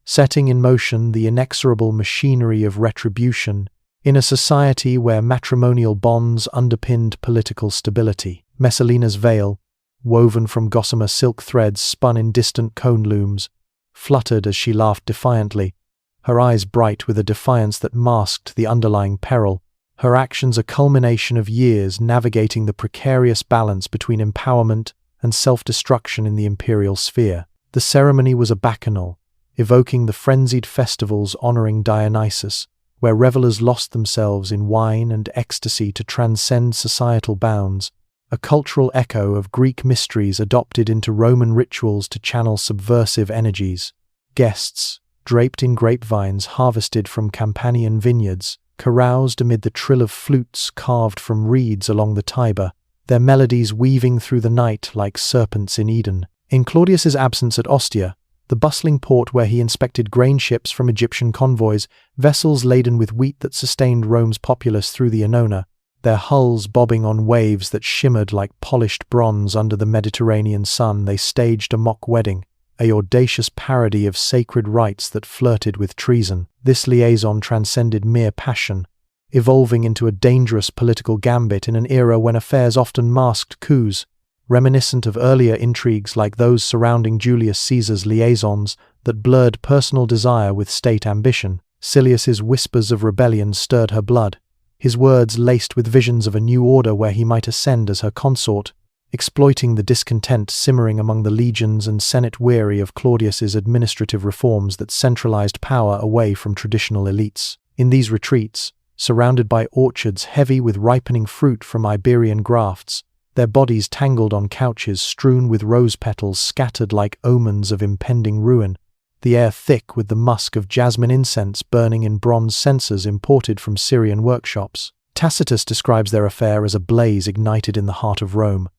setting in motion the inexorable machinery of retribution in a society where matrimonial bonds underpinned political stability. Messalina's veil, woven from gossamer silk threads spun in distant cone looms, fluttered as she laughed defiantly, her eyes bright with a defiance that masked the underlying peril, her actions a culmination of years navigating the precarious balance between empowerment and self-destruction in the imperial sphere. The ceremony was a bacchanal, evoking the frenzied festivals honoring Dionysus, where revelers lost themselves in wine and ecstasy to transcend societal bounds, a cultural echo of Greek mysteries adopted into Roman rituals to channel subversive energies. Guests, draped in grapevines harvested from Campanian vineyards, caroused amid the trill of flutes carved from reeds along the Tiber, their melodies weaving through the night like serpents in Eden. In Claudius's absence at Ostia, the bustling port where he inspected grain ships from Egyptian convoys, vessels laden with wheat that sustained Rome's populace through the Annona, their hulls bobbing on waves that shimmered like polished bronze under the Mediterranean sun, they staged a mock wedding, a audacious parody of sacred rites that flirted with treason. This liaison transcended mere passion, evolving into a dangerous political gambit in an era when affairs often masked coups, reminiscent of earlier intrigues like those surrounding Julius Caesar's liaisons that blurred personal desire with state ambition. Silius's whispers of rebellion stirred her blood, his words laced with visions of a new order where he might ascend as her consort, exploiting the discontent simmering among the legions and Senate weary of Claudius's administrative reforms that centralized power away from traditional elites. In these retreats, surrounded by orchards heavy with ripening fruit from Iberian grafts, their bodies tangled on couches strewn with rose petals scattered like omens of impending ruin, the air thick with the musk of jasmine incense burning in bronze censers imported from Syrian workshops. Tacitus describes their affair as a blaze ignited in the heart of Rome,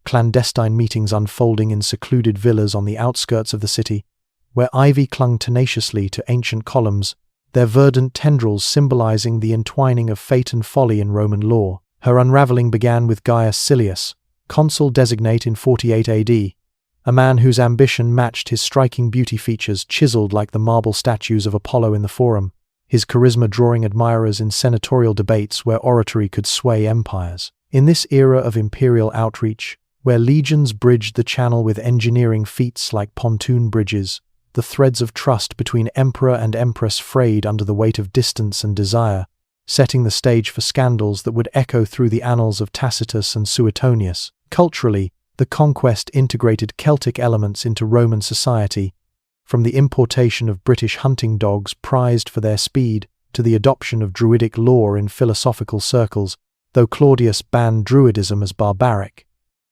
clandestine meetings unfolding in secluded villas on the outskirts of the city, where ivy clung tenaciously to ancient columns, their verdant tendrils symbolizing the entwining of fate and folly in Roman lore. Her unraveling began with Gaius Silius, consul designate in 48 AD, a man whose ambition matched his striking beauty features chiseled like the marble statues of Apollo in the Forum, his charisma drawing admirers in senatorial debates where oratory could sway empires. In this era of imperial outreach, where legions bridged the channel with engineering feats like pontoon bridges, the threads of trust between emperor and empress frayed under the weight of distance and desire, setting the stage for scandals that would echo through the annals of Tacitus and Suetonius. Culturally, the conquest integrated Celtic elements into Roman society, from the importation of British hunting dogs prized for their speed to the adoption of Druidic lore in philosophical circles, though Claudius banned Druidism as barbaric.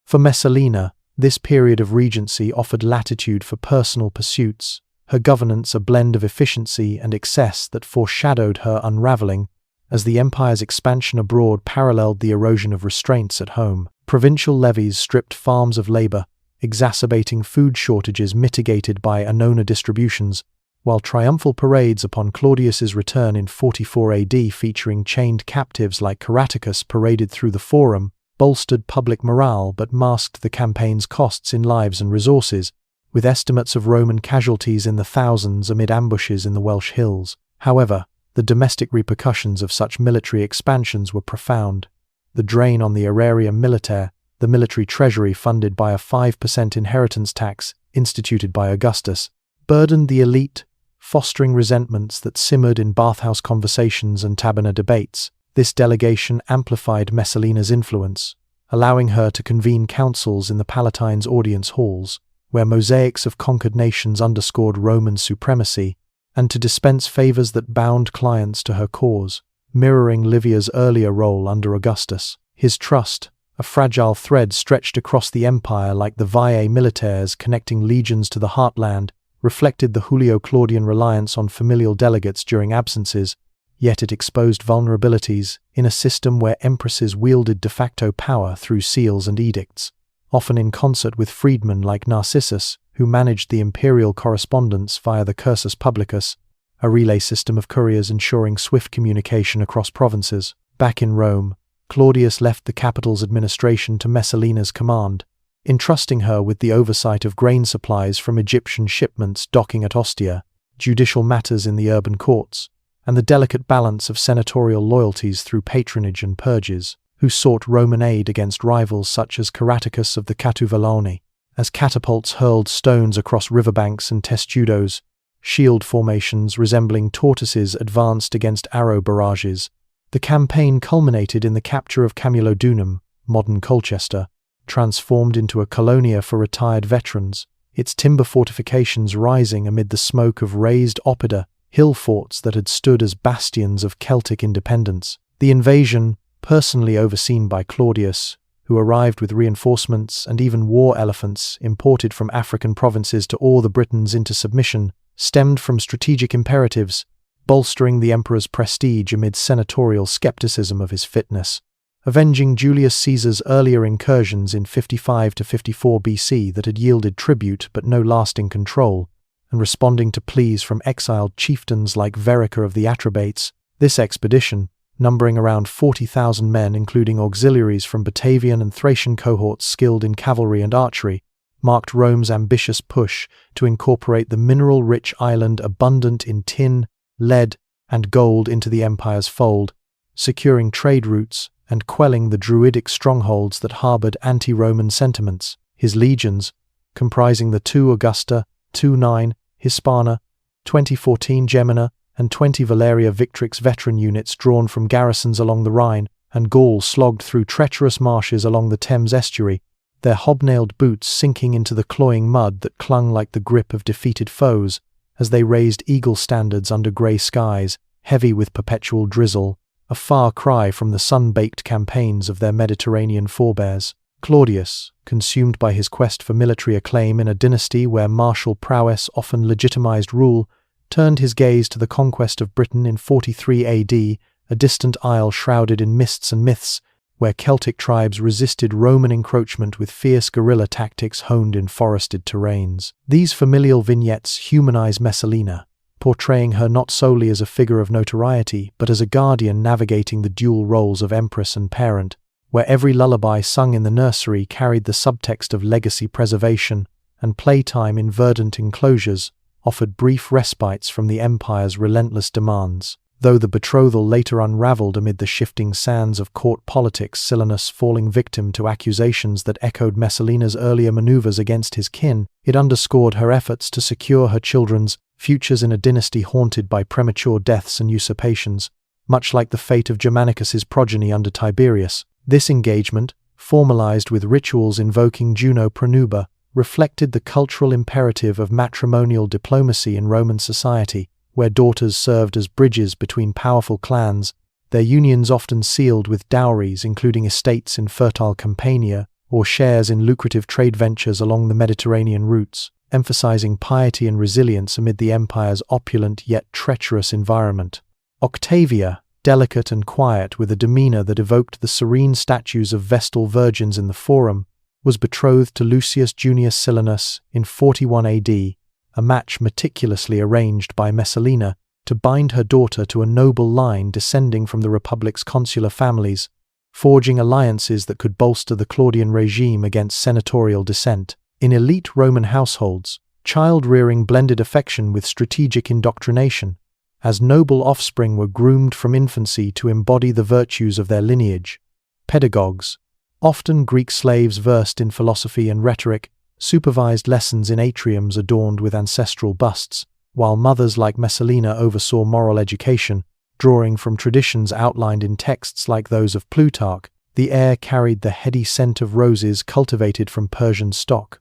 For Messalina, this period of regency offered latitude for personal pursuits, her governance a blend of efficiency and excess that foreshadowed her unraveling, as the empire's expansion abroad paralleled the erosion of restraints at home. Provincial levies stripped farms of labor, exacerbating food shortages mitigated by annona distributions, while triumphal parades upon Claudius's return in 44 AD featuring chained captives like Caligula paraded through the Forum, bolstered public morale but masked the campaign's costs in lives and resources, with estimates of Roman casualties in the thousands amid ambushes in the Welsh hills. However, the domestic repercussions of such military expansions were profound. The drain on the aerarium militare, the military treasury funded by a 5% inheritance tax instituted by Augustus, burdened the elite, fostering resentments that simmered in bathhouse conversations and taberna debates. This delegation amplified Messalina's influence, allowing her to convene councils in the Palatine's audience halls, where mosaics of conquered nations underscored Roman supremacy, and to dispense favors that bound clients to her cause, mirroring Livia's earlier role under Augustus. His trust, a fragile thread stretched across the empire like the viae militares connecting legions to the heartland, reflected the Julio-Claudian reliance on familial delegates during absences, yet it exposed vulnerabilities in a system where empresses wielded de facto power through seals and edicts, often in concert with freedmen like Narcissus, who managed the imperial correspondence via the cursus publicus, a relay system of couriers ensuring swift communication across provinces. Back in Rome, Claudius left the capital's administration to Messalina's command, entrusting her with the oversight of grain supplies from Egyptian shipments docking at Ostia, judicial matters in the urban courts, and the delicate balance of senatorial loyalties through patronage and purges, who sought Roman aid against rivals such as Caratacus of the Catuvellauni. As catapults hurled stones across riverbanks and testudos, shield formations resembling tortoises advanced against arrow barrages, the campaign culminated in the capture of Camulodunum, modern Colchester, transformed into a colonia for retired veterans, its timber fortifications rising amid the smoke of raised oppida, hill forts that had stood as bastions of Celtic independence. The invasion, personally overseen by Claudius, who arrived with reinforcements and even war elephants imported from African provinces to awe the Britons into submission, stemmed from strategic imperatives, bolstering the emperor's prestige amid senatorial skepticism of his fitness. Avenging Julius Caesar's earlier incursions in 55 to 54 BC that had yielded tribute but no lasting control, and responding to pleas from exiled chieftains like Verica of the Atrebates, this expedition, numbering around 40,000 men including auxiliaries from Batavian and Thracian cohorts skilled in cavalry and archery, marked Rome's ambitious push to incorporate the mineral-rich island abundant in tin, lead, and gold into the empire's fold, securing trade routes and quelling the Druidic strongholds that harbored anti-Roman sentiments. His legions, comprising the 2 Augusta, 29 Hispana, 2014 Gemina, and 20 Valeria Victrix veteran units drawn from garrisons along the Rhine and Gaul slogged through treacherous marshes along the Thames estuary, their hobnailed boots sinking into the cloying mud that clung like the grip of defeated foes as they raised eagle standards under grey skies, heavy with perpetual drizzle, a far cry from the sun-baked campaigns of their Mediterranean forebears. Claudius, consumed by his quest for military acclaim in a dynasty where martial prowess often legitimized rule, turned his gaze to the conquest of Britain in 43 AD, a distant isle shrouded in mists and myths, where Celtic tribes resisted Roman encroachment with fierce guerrilla tactics honed in forested terrains. These familial vignettes humanize Messalina, portraying her not solely as a figure of notoriety, but as a guardian navigating the dual roles of empress and parent, where every lullaby sung in the nursery carried the subtext of legacy preservation, and playtime in verdant enclosures offered brief respites from the empire's relentless demands. Though the betrothal later unraveled amid the shifting sands of court politics, Silanus falling victim to accusations that echoed Messalina's earlier maneuvers against his kin, it underscored her efforts to secure her children's futures in a dynasty haunted by premature deaths and usurpations, much like the fate of Germanicus's progeny under Tiberius. This engagement, formalized with rituals invoking Juno Pronuba, reflected the cultural imperative of matrimonial diplomacy in Roman society, where daughters served as bridges between powerful clans, their unions often sealed with dowries including estates in fertile Campania or shares in lucrative trade ventures along the Mediterranean routes, emphasizing piety and resilience amid the empire's opulent yet treacherous environment. Octavia, delicate and quiet with a demeanor that evoked the serene statues of Vestal virgins in the Forum, was betrothed to Lucius Junius Silanus in 41 AD, a match meticulously arranged by Messalina to bind her daughter to a noble line descending from the Republic's consular families, forging alliances that could bolster the Claudian regime against senatorial dissent. In elite Roman households, child-rearing blended affection with strategic indoctrination, as noble offspring were groomed from infancy to embody the virtues of their lineage. Pedagogues, often Greek slaves versed in philosophy and rhetoric, supervised lessons in atriums adorned with ancestral busts, while mothers like Messalina oversaw moral education, drawing from traditions outlined in texts like those of Plutarch. The air carried the heady scent of roses cultivated from Persian stock,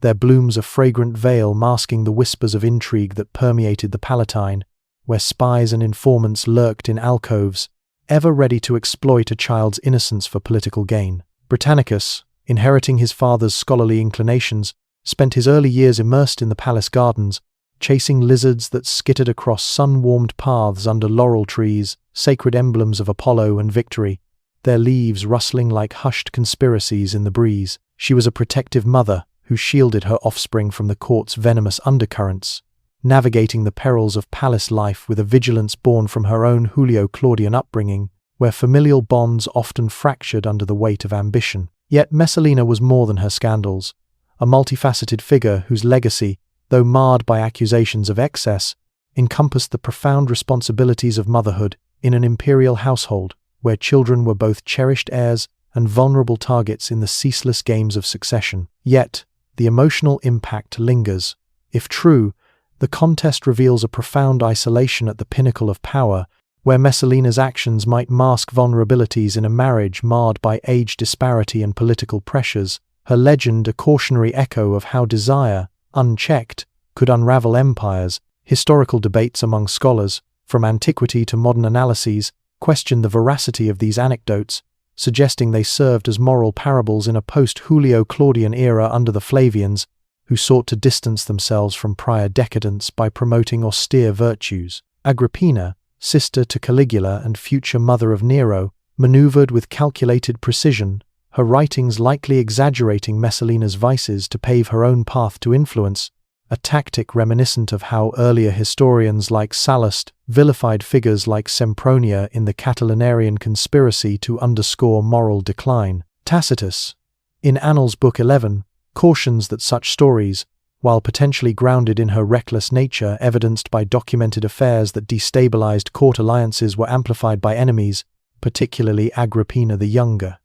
their blooms a fragrant veil masking the whispers of intrigue that permeated the Palatine, where spies and informants lurked in alcoves, ever ready to exploit a child's innocence for political gain. Britannicus, inheriting his father's scholarly inclinations, spent his early years immersed in the palace gardens, chasing lizards that skittered across sun-warmed paths under laurel trees, sacred emblems of Apollo and victory, their leaves rustling like hushed conspiracies in the breeze. She was a protective mother who shielded her offspring from the court's venomous undercurrents, navigating the perils of palace life with a vigilance born from her own Julio-Claudian upbringing, where familial bonds often fractured under the weight of ambition. Yet Messalina was more than her scandals, a multifaceted figure whose legacy, though marred by accusations of excess, encompassed the profound responsibilities of motherhood in an imperial household, where children were both cherished heirs and vulnerable targets in the ceaseless games of succession. Yet, the emotional impact lingers. If true, the contest reveals a profound isolation at the pinnacle of power, where Messalina's actions might mask vulnerabilities in a marriage marred by age disparity and political pressures, her legend a cautionary echo of how desire, unchecked, could unravel empires. Historical debates among scholars, from antiquity to modern analyses, question the veracity of these anecdotes, suggesting they served as moral parables in a post-Julio-Claudian era under the Flavians, who sought to distance themselves from prior decadence by promoting austere virtues. Agrippina, sister to Caligula and future mother of Nero, maneuvered with calculated precision, her writings likely exaggerating Messalina's vices to pave her own path to influence, a tactic reminiscent of how earlier historians like Sallust vilified figures like Sempronia in the Catilinarian conspiracy to underscore moral decline. Tacitus, in Annals Book 11, cautions that such stories, while potentially grounded in her reckless nature evidenced by documented affairs that destabilized court alliances, were amplified by enemies, particularly Agrippina the Younger,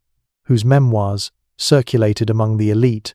whose memoirs, circulated among the elite,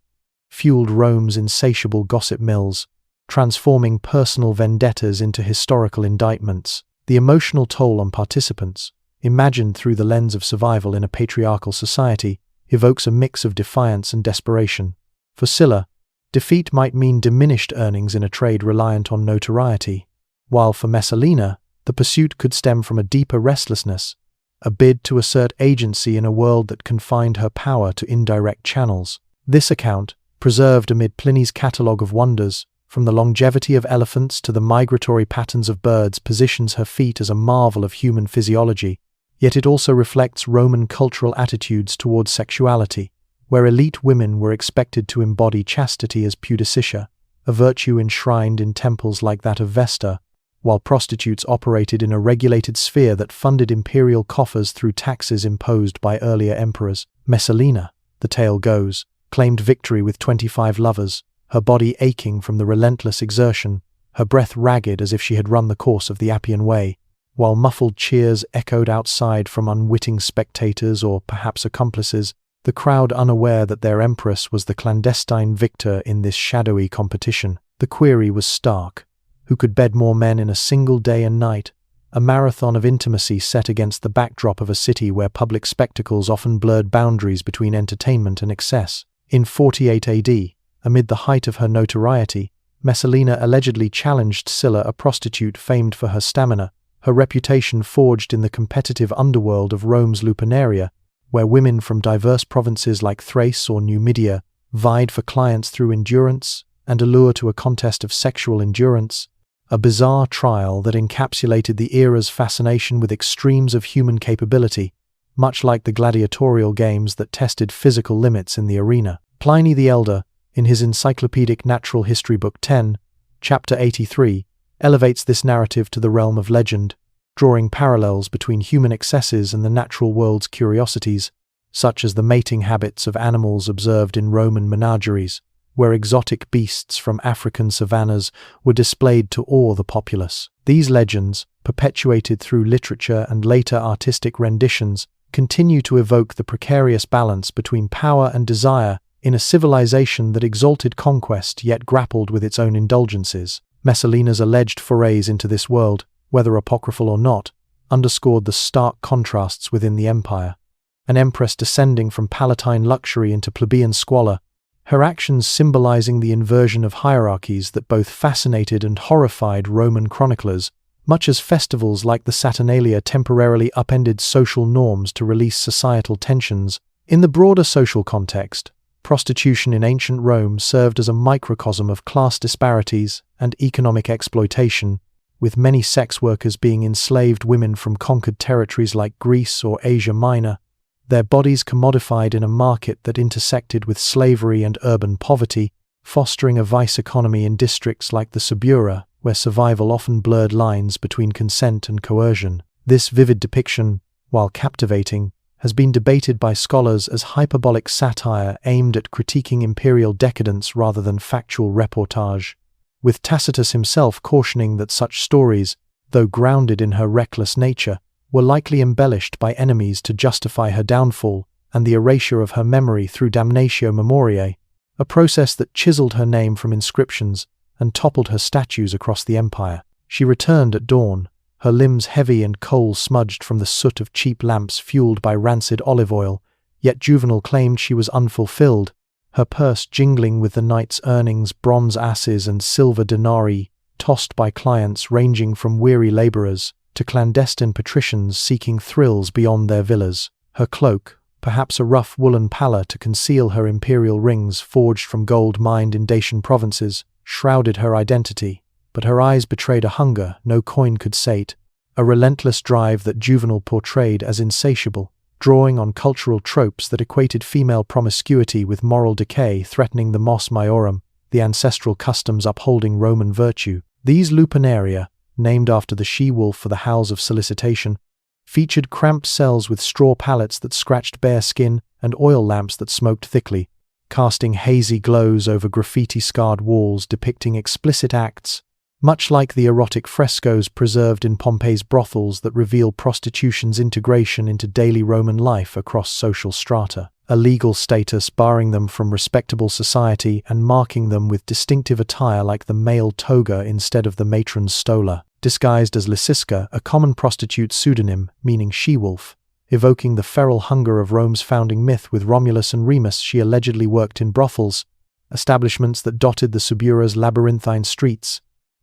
fueled Rome's insatiable gossip mills, transforming personal vendettas into historical indictments. The emotional toll on participants, imagined through the lens of survival in a patriarchal society, evokes a mix of defiance and desperation. For Sylla, defeat might mean diminished earnings in a trade reliant on notoriety, while for Messalina, the pursuit could stem from a deeper restlessness, a bid to assert agency in a world that confined her power to indirect channels. This account, preserved amid Pliny's catalogue of wonders, from the longevity of elephants to the migratory patterns of birds, positions her feat as a marvel of human physiology, yet it also reflects Roman cultural attitudes towards sexuality, where elite women were expected to embody chastity as pudicitia, a virtue enshrined in temples like that of Vesta, while prostitutes operated in a regulated sphere that funded imperial coffers through taxes imposed by earlier emperors. Messalina, the tale goes, claimed victory with 25 lovers, her body aching from the relentless exertion, her breath ragged as if she had run the course of the Appian Way, while muffled cheers echoed outside from unwitting spectators or perhaps accomplices, the crowd unaware that their Empress was the clandestine victor in this shadowy competition. The query was stark. Who could bed more men in a single day and night? A marathon of intimacy set against the backdrop of a city where public spectacles often blurred boundaries between entertainment and excess. In 48 AD, amid the height of her notoriety, Messalina allegedly challenged Sylla, a prostitute famed for her stamina, her reputation forged in the competitive underworld of Rome's Lupanaria, where women from diverse provinces like Thrace or Numidia vied for clients through endurance and allure to a contest of sexual endurance, a bizarre trial that encapsulated the era's fascination with extremes of human capability, much like the gladiatorial games that tested physical limits in the arena. Pliny the Elder, in his encyclopedic natural history book 10, chapter 83, elevates this narrative to the realm of legend, drawing parallels between human excesses and the natural world's curiosities, such as the mating habits of animals observed in Roman menageries, where exotic beasts from African savannas were displayed to awe the populace. These legends, perpetuated through literature and later artistic renditions, continue to evoke the precarious balance between power and desire in a civilization that exalted conquest yet grappled with its own indulgences. Messalina's alleged forays into this world, whether apocryphal or not, underscored the stark contrasts within the empire. An empress descending from palatine luxury into plebeian squalor, her actions symbolizing the inversion of hierarchies that both fascinated and horrified Roman chroniclers, much as festivals like the Saturnalia temporarily upended social norms to release societal tensions. In the broader social context, prostitution in ancient Rome served as a microcosm of class disparities and economic exploitation, with many sex workers being enslaved women from conquered territories like Greece or Asia Minor, their bodies commodified in a market that intersected with slavery and urban poverty, fostering a vice economy in districts like the Subura, where survival often blurred lines between consent and coercion. This vivid depiction, while captivating, has been debated by scholars as hyperbolic satire aimed at critiquing imperial decadence rather than factual reportage, with Tacitus himself cautioning that such stories, though grounded in her reckless nature, were likely embellished by enemies to justify her downfall and the erasure of her memory through damnatio memoriae, a process that chiseled her name from inscriptions and toppled her statues across the empire. She returned at dawn, her limbs heavy and coal-smudged from the soot of cheap lamps fueled by rancid olive oil, yet Juvenal claimed she was unfulfilled, her purse jingling with the night's earnings, bronze asses and silver denarii, tossed by clients ranging from weary labourers to clandestine patricians seeking thrills beyond their villas. Her cloak, perhaps a rough woolen palla to conceal her imperial rings forged from gold mined in Dacian provinces, shrouded her identity, but her eyes betrayed a hunger no coin could sate, a relentless drive that Juvenal portrayed as insatiable, drawing on cultural tropes that equated female promiscuity with moral decay threatening the mos maiorum, the ancestral customs upholding Roman virtue. These lupernaria, named after the she-wolf for the howls of solicitation, featured cramped cells with straw pallets that scratched bare skin and oil lamps that smoked thickly, casting hazy glows over graffiti-scarred walls depicting explicit acts, much like the erotic frescoes preserved in Pompeii's brothels that reveal prostitution's integration into daily Roman life across social strata, a legal status barring them from respectable society and marking them with distinctive attire like the male toga instead of the matron's stola. Disguised as Lysiska, a common prostitute pseudonym meaning she-wolf, evoking the feral hunger of Rome's founding myth. With Romulus and Remus, she allegedly worked in brothels, establishments that dotted the Subura's labyrinthine streets,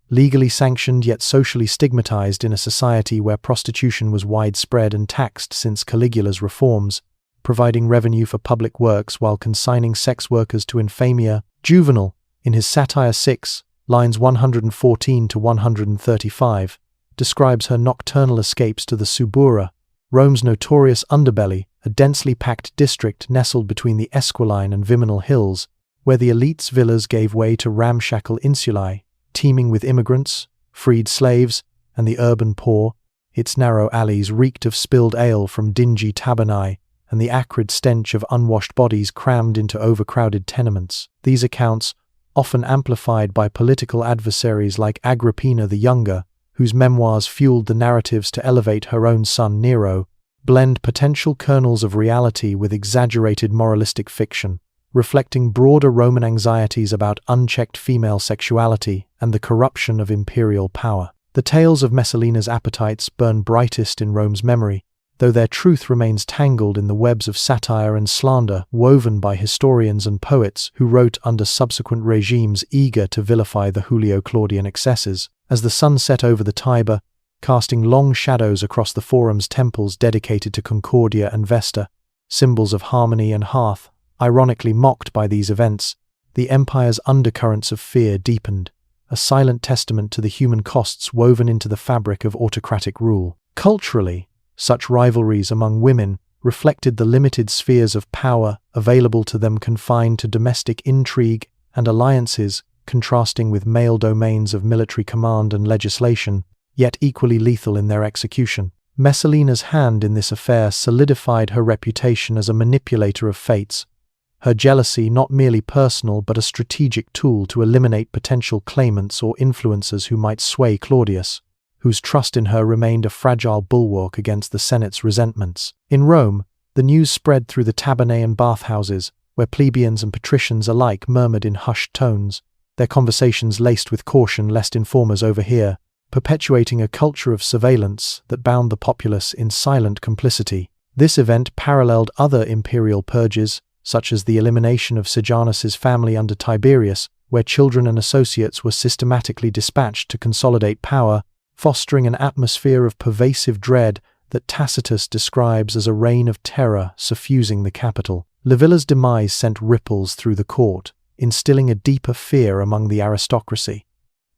legally sanctioned yet socially stigmatized in a society where prostitution was widespread and taxed since Caligula's reforms, providing revenue for public works while consigning sex workers to infamia. Juvenal, in his Satire 6, lines 114 to 135, describes her nocturnal escapes to the Subura, Rome's notorious underbelly, a densely packed district nestled between the Esquiline and Viminal hills, where the elite's villas gave way to ramshackle insulae, teeming with immigrants, freed slaves, and the urban poor. Its narrow alleys reeked of spilled ale from dingy tabernae and the acrid stench of unwashed bodies crammed into overcrowded tenements. These accounts, often amplified by political adversaries like Agrippina the Younger, whose memoirs fueled the narratives to elevate her own son Nero, blend potential kernels of reality with exaggerated moralistic fiction, reflecting broader Roman anxieties about unchecked female sexuality and the corruption of imperial power. The tales of Messalina's appetites burn brightest in Rome's memory, though their truth remains tangled in the webs of satire and slander woven by historians and poets who wrote under subsequent regimes eager to vilify the Julio-Claudian excesses. As the sun set over the Tiber, casting long shadows across the Forum's temples dedicated to Concordia and Vesta, symbols of harmony and hearth, ironically mocked by these events, the empire's undercurrents of fear deepened, a silent testament to the human costs woven into the fabric of autocratic rule. Culturally, such rivalries among women reflected the limited spheres of power available to them, confined to domestic intrigue and alliances, contrasting with male domains of military command and legislation, yet equally lethal in their execution. Messalina's hand in this affair solidified her reputation as a manipulator of fates, her jealousy not merely personal but a strategic tool to eliminate potential claimants or influencers who might sway Claudius, whose trust in her remained a fragile bulwark against the Senate's resentments. In Rome, the news spread through the tabernae and bathhouses, where plebeians and patricians alike murmured in hushed tones, their conversations laced with caution lest informers overhear, perpetuating a culture of surveillance that bound the populace in silent complicity. This event paralleled other imperial purges, such as the elimination of Sejanus's family under Tiberius, where children and associates were systematically dispatched to consolidate power, fostering an atmosphere of pervasive dread that Tacitus describes as a reign of terror suffusing the capital. Livilla's demise sent ripples through the court, instilling a deeper fear among the aristocracy,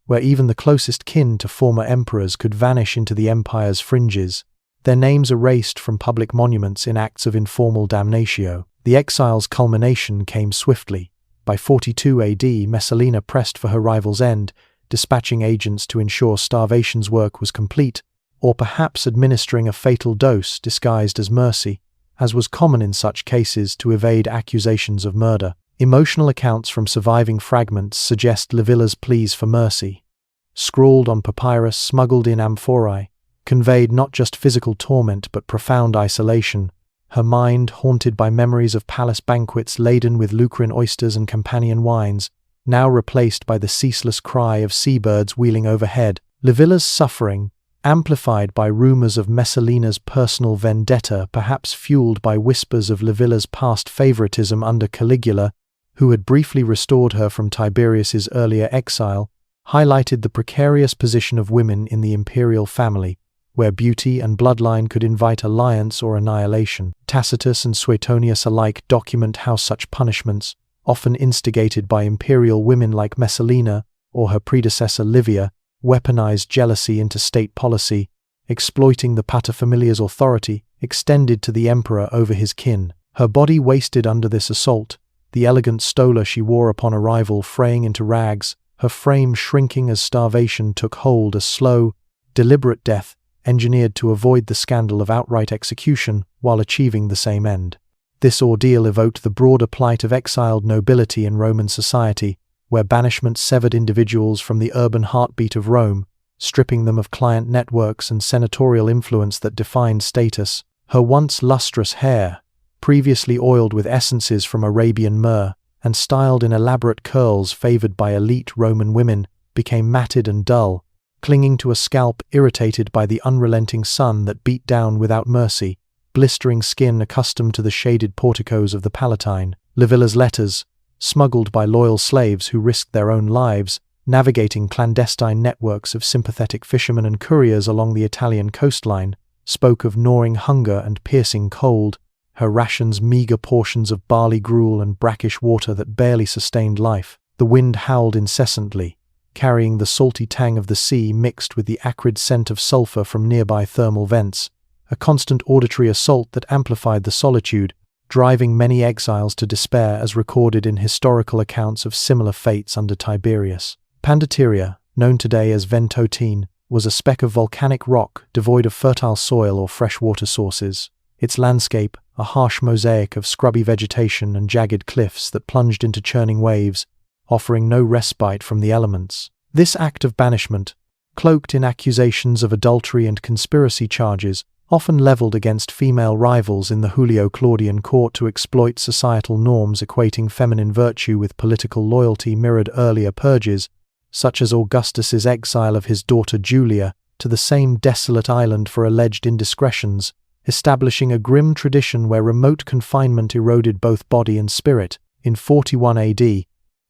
where even the closest kin to former emperors could vanish into the empire's fringes, their names erased from public monuments in acts of informal damnatio. The exile's culmination came swiftly. By 42 AD, Messalina pressed for her rival's end, dispatching agents to ensure Starvation's work was complete, or perhaps administering a fatal dose disguised as mercy, as was common in such cases, to evade accusations of murder. Emotional accounts from surviving fragments suggest Livilla's pleas for mercy, scrawled on papyrus smuggled in amphorae, conveyed not just physical torment but profound isolation, her mind haunted by memories of palace banquets laden with Lucrine oysters and Campanian wines, now replaced by the ceaseless cry of seabirds wheeling overhead. Livilla's suffering, amplified by rumors of Messalina's personal vendetta, perhaps fueled by whispers of Livilla's past favoritism under Caligula, who had briefly restored her from Tiberius's earlier exile, highlighted the precarious position of women in the imperial family, where beauty and bloodline could invite alliance or annihilation. Tacitus and Suetonius alike document how such punishments, often instigated by imperial women like Messalina or her predecessor Livia, weaponized jealousy into state policy, exploiting the paterfamilia's authority extended to the emperor over his kin. Her body wasted under this assault, the elegant stola she wore upon arrival fraying into rags, her frame shrinking as starvation took hold, a slow, deliberate death engineered to avoid the scandal of outright execution while achieving the same end. This ordeal evoked the broader plight of exiled nobility in Roman society, where banishment severed individuals from the urban heartbeat of Rome, stripping them of client networks and senatorial influence that defined status. Her once lustrous hair, previously oiled with essences from Arabian myrrh and styled in elaborate curls favored by elite Roman women, became matted and dull, clinging to a scalp irritated by the unrelenting sun that beat down without mercy, blistering skin accustomed to the shaded porticos of the Palatine. Livilla's letters, smuggled by loyal slaves who risked their own lives, navigating clandestine networks of sympathetic fishermen and couriers along the Italian coastline, spoke of gnawing hunger and piercing cold, her rations meager portions of barley gruel and brackish water that barely sustained life. The wind howled incessantly, carrying the salty tang of the sea mixed with the acrid scent of sulfur from nearby thermal vents, a constant auditory assault that amplified the solitude, driving many exiles to despair as recorded in historical accounts of similar fates under Tiberius. Pandateria, known today as Ventotene, was a speck of volcanic rock devoid of fertile soil or freshwater sources, its landscape a harsh mosaic of scrubby vegetation and jagged cliffs that plunged into churning waves, offering no respite from the elements. This act of banishment, cloaked in accusations of adultery and conspiracy charges, often leveled against female rivals in the Julio-Claudian court to exploit societal norms equating feminine virtue with political loyalty, mirrored earlier purges, such as Augustus's exile of his daughter Julia to the same desolate island for alleged indiscretions, establishing a grim tradition where remote confinement eroded both body and spirit. In 41 AD,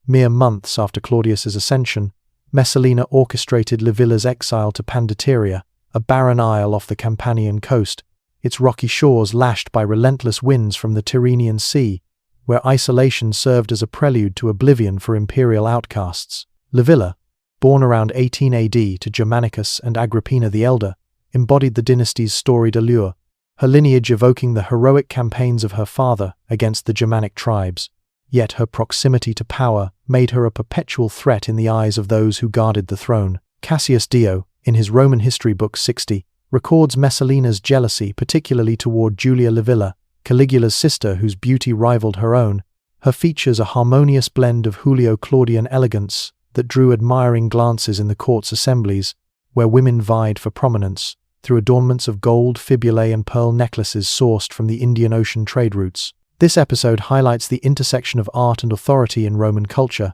mere months after Claudius's ascension, Messalina orchestrated Livilla's exile to Pandateria, a barren isle off the Campanian coast, its rocky shores lashed by relentless winds from the Tyrrhenian Sea, where isolation served as a prelude to oblivion for imperial outcasts. Livilla, born around 18 AD to Germanicus and Agrippina the Elder, embodied the dynasty's storied allure, her lineage evoking the heroic campaigns of her father against the Germanic tribes. Yet her proximity to power made her a perpetual threat in the eyes of those who guarded the throne. Cassius Dio, in his Roman history book 60, records Messalina's jealousy particularly toward Julia Livilla, Caligula's sister whose beauty rivaled her own. Her features a harmonious blend of Julio-Claudian elegance that drew admiring glances in the court's assemblies, where women vied for prominence, through adornments of gold, fibulae and pearl necklaces sourced from the Indian Ocean trade routes. This episode highlights the intersection of art and authority in Roman culture,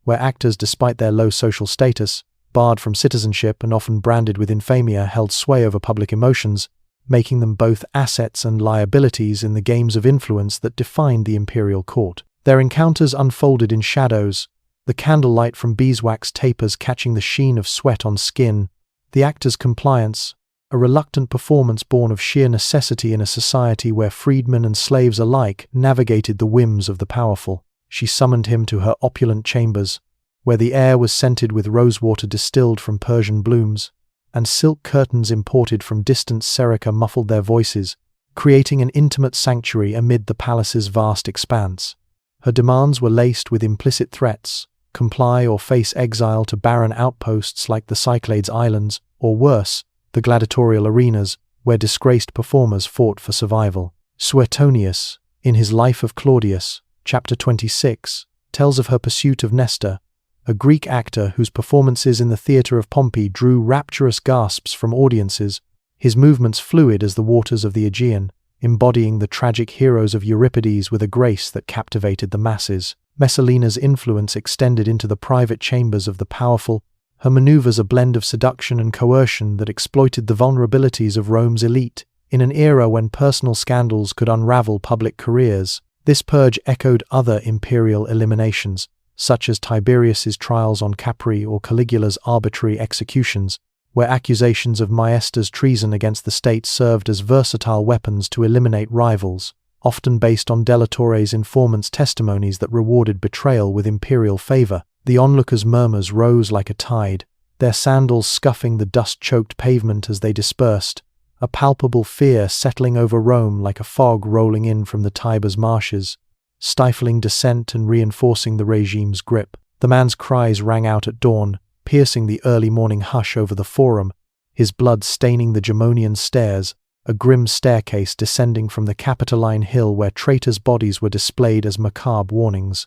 where actors, despite their low social status, barred from citizenship and often branded with infamia, held sway over public emotions, making them both assets and liabilities in the games of influence that defined the imperial court. Their encounters unfolded in shadows, the candlelight from beeswax tapers catching the sheen of sweat on skin, the actor's compliance, a reluctant performance born of sheer necessity in a society where freedmen and slaves alike navigated the whims of the powerful. She summoned him to her opulent chambers, where the air was scented with rosewater distilled from Persian blooms, and silk curtains imported from distant Serica muffled their voices, creating an intimate sanctuary amid the palace's vast expanse. Her demands were laced with implicit threats: comply or face exile to barren outposts like the Cyclades Islands, or worse, the gladiatorial arenas, where disgraced performers fought for survival. Suetonius, in his Life of Claudius, chapter 26, tells of her pursuit of Mnester, a Greek actor whose performances in the theatre of Pompey drew rapturous gasps from audiences, his movements fluid as the waters of the Aegean, embodying the tragic heroes of Euripides with a grace that captivated the masses. Messalina's influence extended into the private chambers of the powerful, her maneuvers a blend of seduction and coercion that exploited the vulnerabilities of Rome's elite. In an era when personal scandals could unravel public careers, this purge echoed other imperial eliminations, such as Tiberius's trials on Capri or Caligula's arbitrary executions, where accusations of Mnester's treason against the state served as versatile weapons to eliminate rivals, often based on Delatores informants' testimonies that rewarded betrayal with imperial favor. The onlookers' murmurs rose like a tide, their sandals scuffing the dust-choked pavement as they dispersed, a palpable fear settling over Rome like a fog rolling in from the Tiber's marshes, stifling dissent and reinforcing the regime's grip. The man's cries rang out at dawn, piercing the early morning hush over the forum, his blood staining the Gemonian stairs, a grim staircase descending from the Capitoline hill where traitors' bodies were displayed as macabre warnings,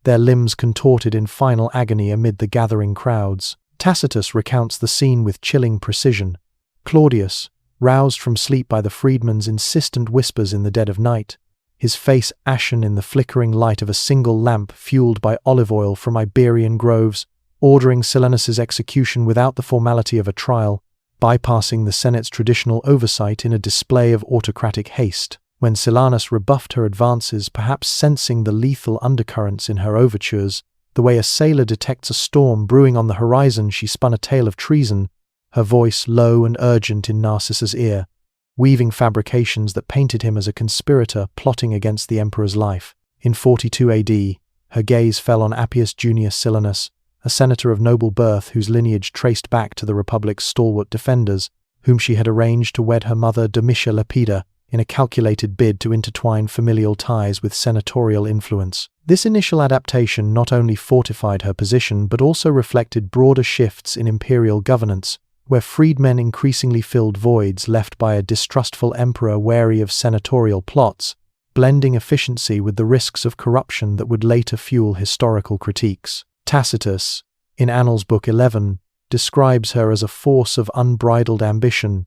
their limbs contorted in final agony amid the gathering crowds. Tacitus recounts the scene with chilling precision. Claudius, roused from sleep by the freedmen's insistent whispers in the dead of night, his face ashen in the flickering light of a single lamp fueled by olive oil from Iberian groves, ordering Silanus's execution without the formality of a trial, bypassing the Senate's traditional oversight in a display of autocratic haste. When Silanus rebuffed her advances, perhaps sensing the lethal undercurrents in her overtures, the way a sailor detects a storm brewing on the horizon, she spun a tale of treason, her voice low and urgent in Narcissa's ear, weaving fabrications that painted him as a conspirator plotting against the emperor's life. In 42 AD, her gaze fell on Appius Junius Silanus, a senator of noble birth whose lineage traced back to the Republic's stalwart defenders, whom she had arranged to wed her mother Domitia Lepida, in a calculated bid to intertwine familial ties with senatorial influence. This initial adaptation not only fortified her position but also reflected broader shifts in imperial governance, where freedmen increasingly filled voids left by a distrustful emperor wary of senatorial plots, blending efficiency with the risks of corruption that would later fuel historical critiques. Tacitus, in Annals Book 11, describes her as a force of unbridled ambition,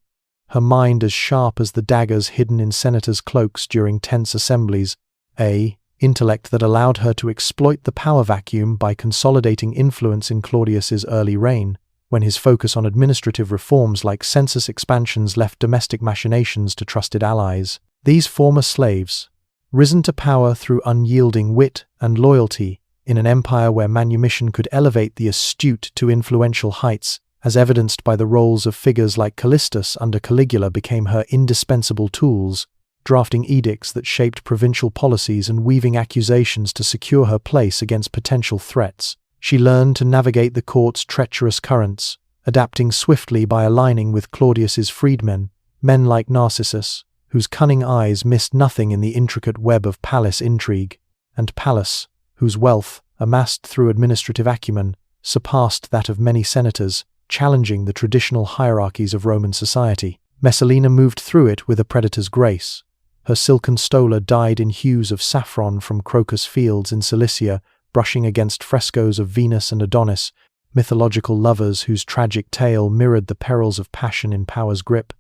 her mind as sharp as the daggers hidden in senators' cloaks during tense assemblies, a intellect that allowed her to exploit the power vacuum by consolidating influence in Claudius's early reign, when his focus on administrative reforms like census expansions left domestic machinations to trusted allies. These former slaves, risen to power through unyielding wit and loyalty, in an empire where manumission could elevate the astute to influential heights, as evidenced by the roles of figures like Callistus under Caligula became her indispensable tools, drafting edicts that shaped provincial policies and weaving accusations to secure her place against potential threats. She learned to navigate the court's treacherous currents, adapting swiftly by aligning with Claudius's freedmen, men like Narcissus, whose cunning eyes missed nothing in the intricate web of palace intrigue, and Pallas, whose wealth, amassed through administrative acumen, surpassed that of many senators, challenging the traditional hierarchies of Roman society. Messalina moved through it with a predator's grace. Her silken stola dyed in hues of saffron from crocus fields in Cilicia, brushing against frescoes of Venus and Adonis, mythological lovers whose tragic tale mirrored the perils of passion in power's grip.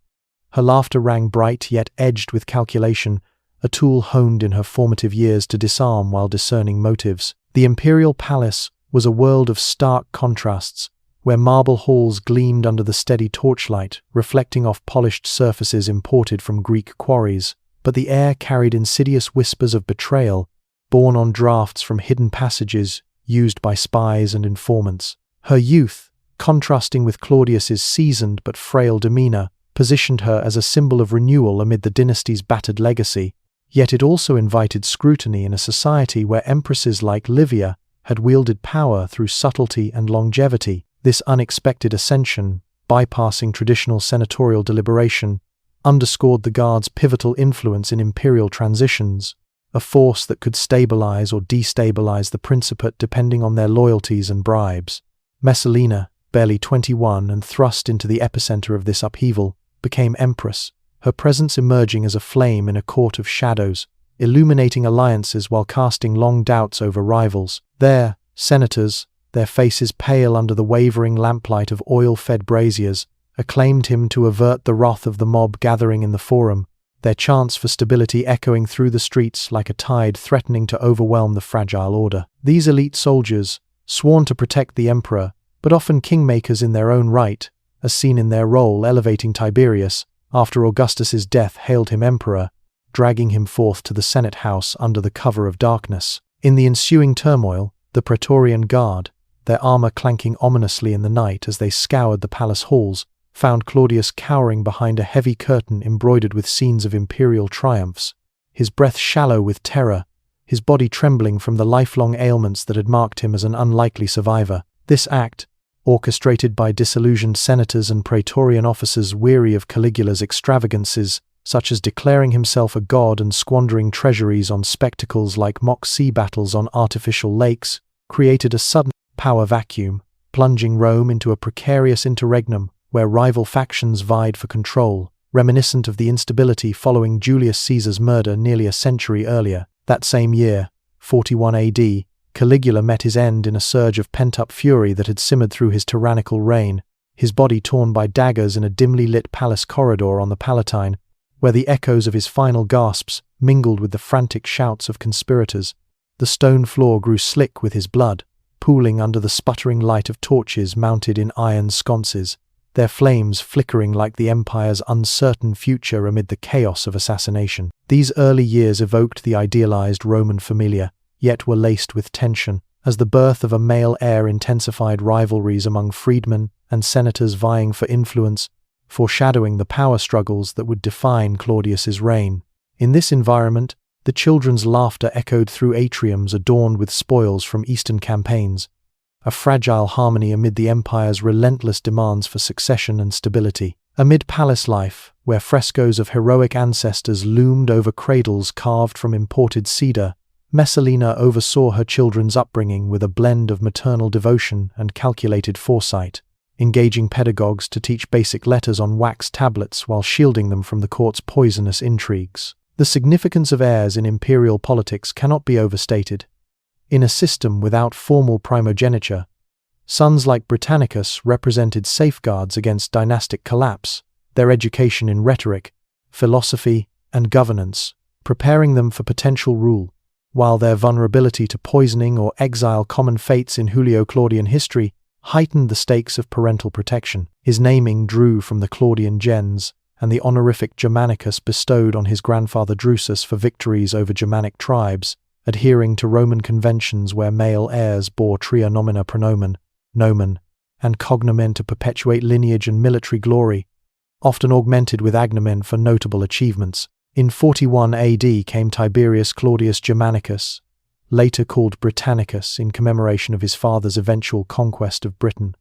Her laughter rang bright yet edged with calculation, a tool honed in her formative years to disarm while discerning motives. The imperial palace was a world of stark contrasts, where marble halls gleamed under the steady torchlight, reflecting off polished surfaces imported from Greek quarries, but the air carried insidious whispers of betrayal, borne on drafts from hidden passages used by spies and informants. Her youth, contrasting with Claudius's seasoned but frail demeanor, positioned her as a symbol of renewal amid the dynasty's battered legacy, yet it also invited scrutiny in a society where empresses like Livia had wielded power through subtlety and longevity. This unexpected ascension, bypassing traditional senatorial deliberation, underscored the Guard's pivotal influence in imperial transitions, a force that could stabilize or destabilize the Principate depending on their loyalties and bribes. Messalina, barely 21 and thrust into the epicenter of this upheaval, became Empress, her presence emerging as a flame in a court of shadows, illuminating alliances while casting long doubts over rivals. There, senators, their faces pale under the wavering lamplight of oil-fed braziers, acclaimed him to avert the wrath of the mob gathering in the forum, their chants for stability echoing through the streets like a tide threatening to overwhelm the fragile order. These elite soldiers, sworn to protect the emperor, but often kingmakers in their own right, as seen in their role elevating Tiberius, after Augustus's death hailed him emperor, dragging him forth to the Senate house under the cover of darkness. In the ensuing turmoil, the Praetorian Guard, their armor clanking ominously in the night as they scoured the palace halls, found Claudius cowering behind a heavy curtain embroidered with scenes of imperial triumphs, his breath shallow with terror, his body trembling from the lifelong ailments that had marked him as an unlikely survivor. This act, orchestrated by disillusioned senators and Praetorian officers weary of Caligula's extravagances, such as declaring himself a god and squandering treasuries on spectacles like mock sea battles on artificial lakes, created a sudden power vacuum, plunging Rome into a precarious interregnum where rival factions vied for control, reminiscent of the instability following Julius Caesar's murder nearly a century earlier. That same year, 41 AD, Caligula met his end in a surge of pent-up fury that had simmered through his tyrannical reign, his body torn by daggers in a dimly lit palace corridor on the Palatine, where the echoes of his final gasps mingled with the frantic shouts of conspirators. The stone floor grew slick with his blood, pooling under the sputtering light of torches mounted in iron sconces, their flames flickering like the empire's uncertain future amid the chaos of assassination. These early years evoked the idealized Roman familia, yet were laced with tension, as the birth of a male heir intensified rivalries among freedmen and senators vying for influence, foreshadowing the power struggles that would define Claudius's reign. In this environment, the children's laughter echoed through atriums adorned with spoils from eastern campaigns, a fragile harmony amid the empire's relentless demands for succession and stability. Amid palace life, where frescoes of heroic ancestors loomed over cradles carved from imported cedar, Messalina oversaw her children's upbringing with a blend of maternal devotion and calculated foresight, engaging pedagogues to teach basic letters on wax tablets while shielding them from the court's poisonous intrigues. The significance of heirs in imperial politics cannot be overstated. In a system without formal primogeniture, sons like Britannicus represented safeguards against dynastic collapse, their education in rhetoric, philosophy, and governance, preparing them for potential rule, while their vulnerability to poisoning or exile, common fates in Julio-Claudian history, heightened the stakes of parental protection. His naming drew from the Claudian gens, and the honorific Germanicus bestowed on his grandfather Drusus for victories over Germanic tribes, adhering to Roman conventions where male heirs bore tria nomina pronomen, nomen, and cognomen to perpetuate lineage and military glory, often augmented with agnomen for notable achievements. In 41 AD came Tiberius Claudius Germanicus, later called Britannicus in commemoration of his father's eventual conquest of Britain,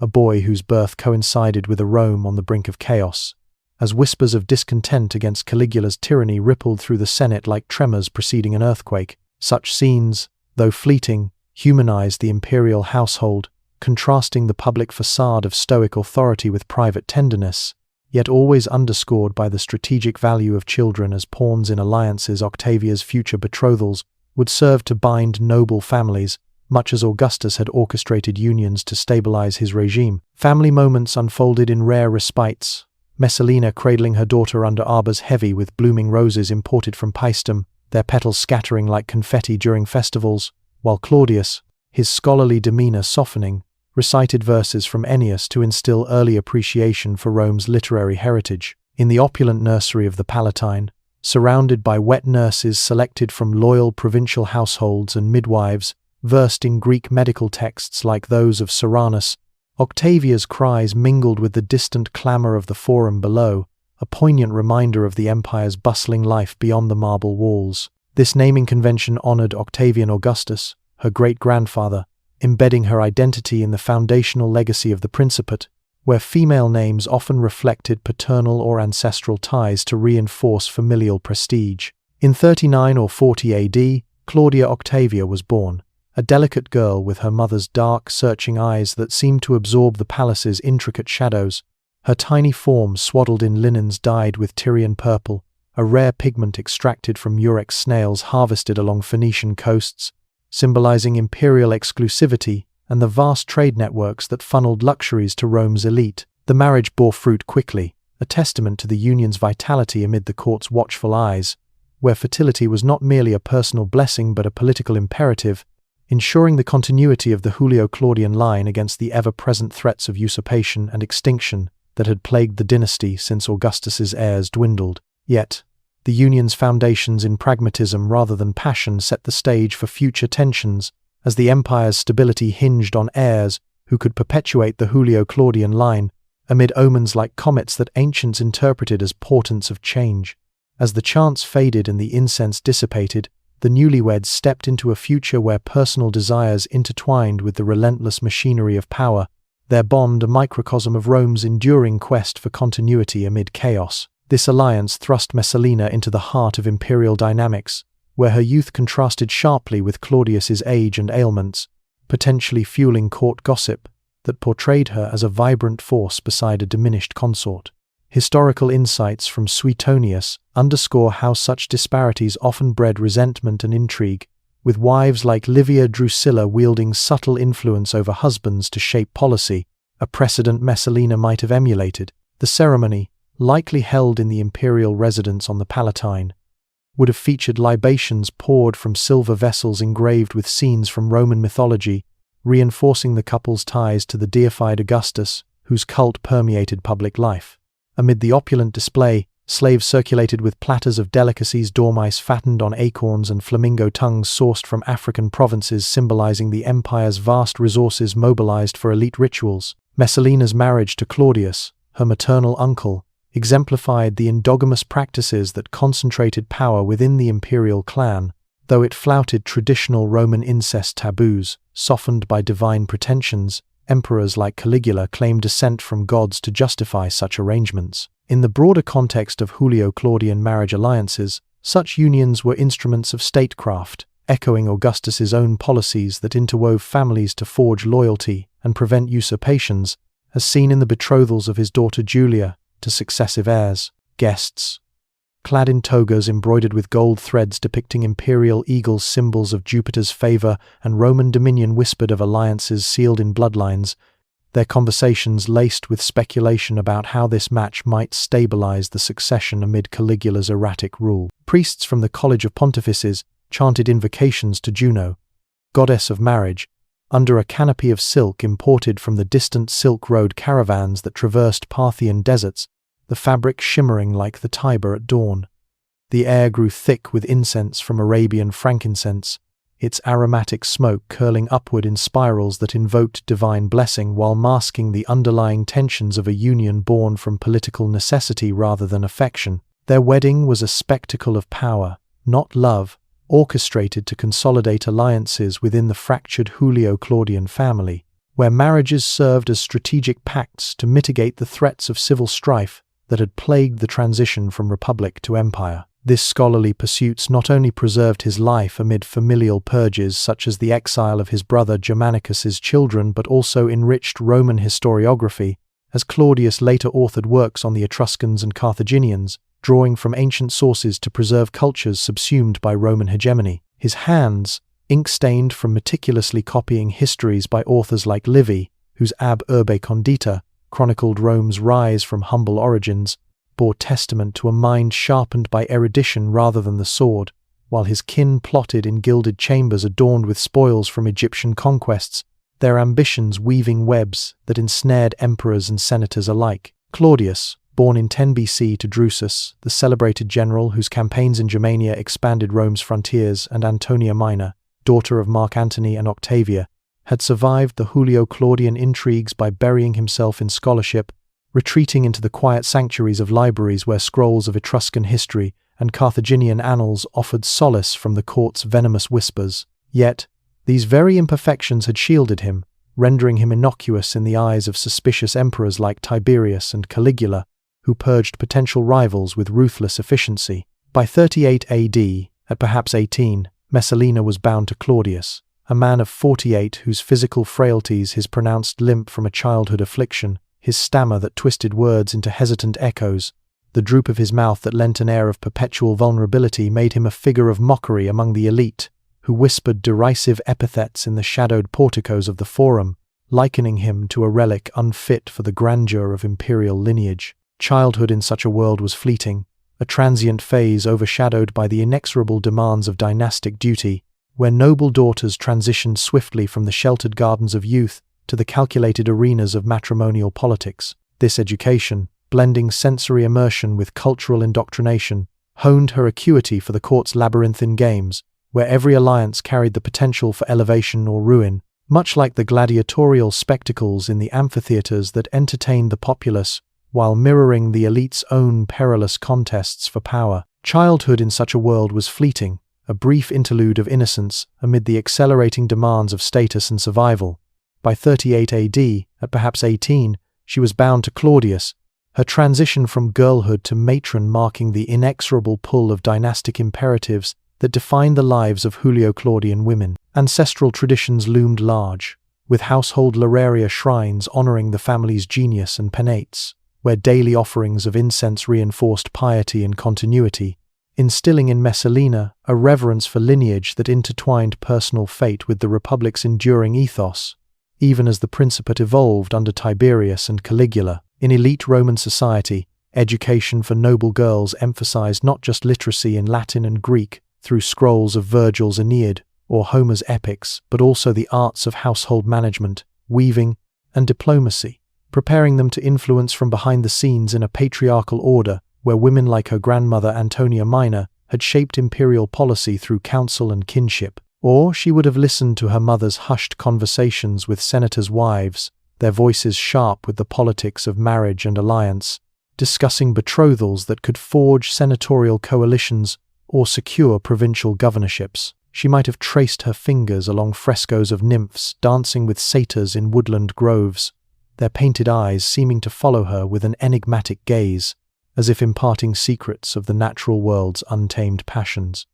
a boy whose birth coincided with a Rome on the brink of chaos, as whispers of discontent against Caligula's tyranny rippled through the Senate like tremors preceding an earthquake. Such scenes, though fleeting, humanized the imperial household, contrasting the public facade of stoic authority with private tenderness, yet always underscored by the strategic value of children as pawns in alliances. Octavia's future betrothals would serve to bind noble families, much as Augustus had orchestrated unions to stabilize his regime. Family moments unfolded in rare respites, Messalina cradling her daughter under arbors heavy with blooming roses imported from Paestum, their petals scattering like confetti during festivals, while Claudius, his scholarly demeanor softening, recited verses from Ennius to instill early appreciation for Rome's literary heritage. In the opulent nursery of the Palatine, surrounded by wet nurses selected from loyal provincial households and midwives, versed in Greek medical texts like those of Silanus, Octavia's cries mingled with the distant clamor of the forum below, a poignant reminder of the empire's bustling life beyond the marble walls. This naming convention honored Octavian Augustus, her great-grandfather, embedding her identity in the foundational legacy of the Principate, where female names often reflected paternal or ancestral ties to reinforce familial prestige. In 39 or 40 AD, Claudia Octavia was born, a delicate girl with her mother's dark, searching eyes that seemed to absorb the palace's intricate shadows. Her tiny form swaddled in linens dyed with Tyrian purple, a rare pigment extracted from murex snails harvested along Phoenician coasts, symbolizing imperial exclusivity and the vast trade networks that funneled luxuries to Rome's elite. The marriage bore fruit quickly, a testament to the union's vitality amid the court's watchful eyes, where fertility was not merely a personal blessing but a political imperative, ensuring the continuity of the Julio-Claudian line against the ever-present threats of usurpation and extinction that had plagued the dynasty since Augustus's heirs dwindled. Yet, the union's foundations in pragmatism rather than passion set the stage for future tensions, as the empire's stability hinged on heirs who could perpetuate the Julio-Claudian line amid omens like comets that ancients interpreted as portents of change. As the chants faded and the incense dissipated, the newlyweds stepped into a future where personal desires intertwined with the relentless machinery of power, their bond a microcosm of Rome's enduring quest for continuity amid chaos. This alliance thrust Messalina into the heart of imperial dynamics, where her youth contrasted sharply with Claudius's age and ailments, potentially fueling court gossip that portrayed her as a vibrant force beside a diminished consort. Historical insights from Suetonius underscore how such disparities often bred resentment and intrigue, with wives like Livia Drusilla wielding subtle influence over husbands to shape policy, a precedent Messalina might have emulated. The ceremony, likely held in the imperial residence on the Palatine, would have featured libations poured from silver vessels engraved with scenes from Roman mythology, reinforcing the couple's ties to the deified Augustus, whose cult permeated public life. Amid the opulent display, slaves circulated with platters of delicacies, dormice fattened on acorns and flamingo tongues sourced from African provinces, symbolizing the empire's vast resources mobilized for elite rituals. Messalina's marriage to Claudius, her maternal uncle, exemplified the endogamous practices that concentrated power within the imperial clan, though it flouted traditional Roman incest taboos. Softened by divine pretensions, emperors like Caligula claimed descent from gods to justify such arrangements. In the broader context of Julio-Claudian marriage alliances, such unions were instruments of statecraft, echoing Augustus's own policies that interwove families to forge loyalty and prevent usurpations, as seen in the betrothals of his daughter Julia to successive heirs. Guests, clad in togas embroidered with gold threads depicting imperial eagles, symbols of Jupiter's favor and Roman dominion, whispered of alliances sealed in bloodlines, their conversations laced with speculation about how this match might stabilize the succession amid Caligula's erratic rule. Priests from the College of Pontifices chanted invocations to Juno, goddess of marriage, under a canopy of silk imported from the distant Silk Road caravans that traversed Parthian deserts, the fabric shimmering like the Tiber at dawn. The air grew thick with incense from Arabian frankincense, its aromatic smoke curling upward in spirals that invoked divine blessing while masking the underlying tensions of a union born from political necessity rather than affection. Their wedding was a spectacle of power, not love, orchestrated to consolidate alliances within the fractured Julio-Claudian family, where marriages served as strategic pacts to mitigate the threats of civil strife that had plagued the transition from republic to empire. This scholarly pursuit not only preserved his life amid familial purges such as the exile of his brother Germanicus's children, but also enriched Roman historiography, as Claudius later authored works on the Etruscans and Carthaginians, drawing from ancient sources to preserve cultures subsumed by Roman hegemony. His hands, ink-stained from meticulously copying histories by authors like Livy, whose Ab Urbe Condita chronicled Rome's rise from humble origins, bore testament to a mind sharpened by erudition rather than the sword, while his kin plotted in gilded chambers adorned with spoils from Egyptian conquests, their ambitions weaving webs that ensnared emperors and senators alike. Claudius, born in 10 BC to Drusus, the celebrated general whose campaigns in Germania expanded Rome's frontiers, and Antonia Minor, daughter of Mark Antony and Octavia, had survived the Julio-Claudian intrigues by burying himself in scholarship, retreating into the quiet sanctuaries of libraries where scrolls of Etruscan history and Carthaginian annals offered solace from the court's venomous whispers. Yet, these very imperfections had shielded him, rendering him innocuous in the eyes of suspicious emperors like Tiberius and Caligula, who purged potential rivals with ruthless efficiency. By 38 AD, at perhaps 18, Messalina was bound to Claudius, a man of 48 whose physical frailties, his pronounced limp from a childhood affliction, his stammer that twisted words into hesitant echoes, the droop of his mouth that lent an air of perpetual vulnerability made him a figure of mockery among the elite, who whispered derisive epithets in the shadowed porticos of the Forum, likening him to a relic unfit for the grandeur of imperial lineage. Childhood in such a world was fleeting, a transient phase overshadowed by the inexorable demands of dynastic duty, where noble daughters transitioned swiftly from the sheltered gardens of youth to the calculated arenas of matrimonial politics. This education, blending sensory immersion with cultural indoctrination, honed her acuity for the court's labyrinthine games, where every alliance carried the potential for elevation or ruin, much like the gladiatorial spectacles in the amphitheaters that entertained the populace while mirroring the elite's own perilous contests for power. Childhood in such a world was fleeting, a brief interlude of innocence amid the accelerating demands of status and survival. By 38 AD, at perhaps 18, she was bound to Claudius, her transition from girlhood to matron marking the inexorable pull of dynastic imperatives that defined the lives of Julio-Claudian women. Ancestral traditions loomed large, with household Leraria shrines honoring the family's genius and penates, where daily offerings of incense reinforced piety and continuity, instilling in Messalina a reverence for lineage that intertwined personal fate with the Republic's enduring ethos. Even as the Principate evolved under Tiberius and Caligula, in elite Roman society, education for noble girls emphasized not just literacy in Latin and Greek through scrolls of Virgil's Aeneid or Homer's epics, but also the arts of household management, weaving, and diplomacy, preparing them to influence from behind the scenes in a patriarchal order where women like her grandmother Antonia Minor had shaped imperial policy through counsel and kinship. Or she would have listened to her mother's hushed conversations with senators' wives, their voices sharp with the politics of marriage and alliance, discussing betrothals that could forge senatorial coalitions or secure provincial governorships. She might have traced her fingers along frescoes of nymphs dancing with satyrs in woodland groves, their painted eyes seeming to follow her with an enigmatic gaze, as if imparting secrets of the natural world's untamed passions.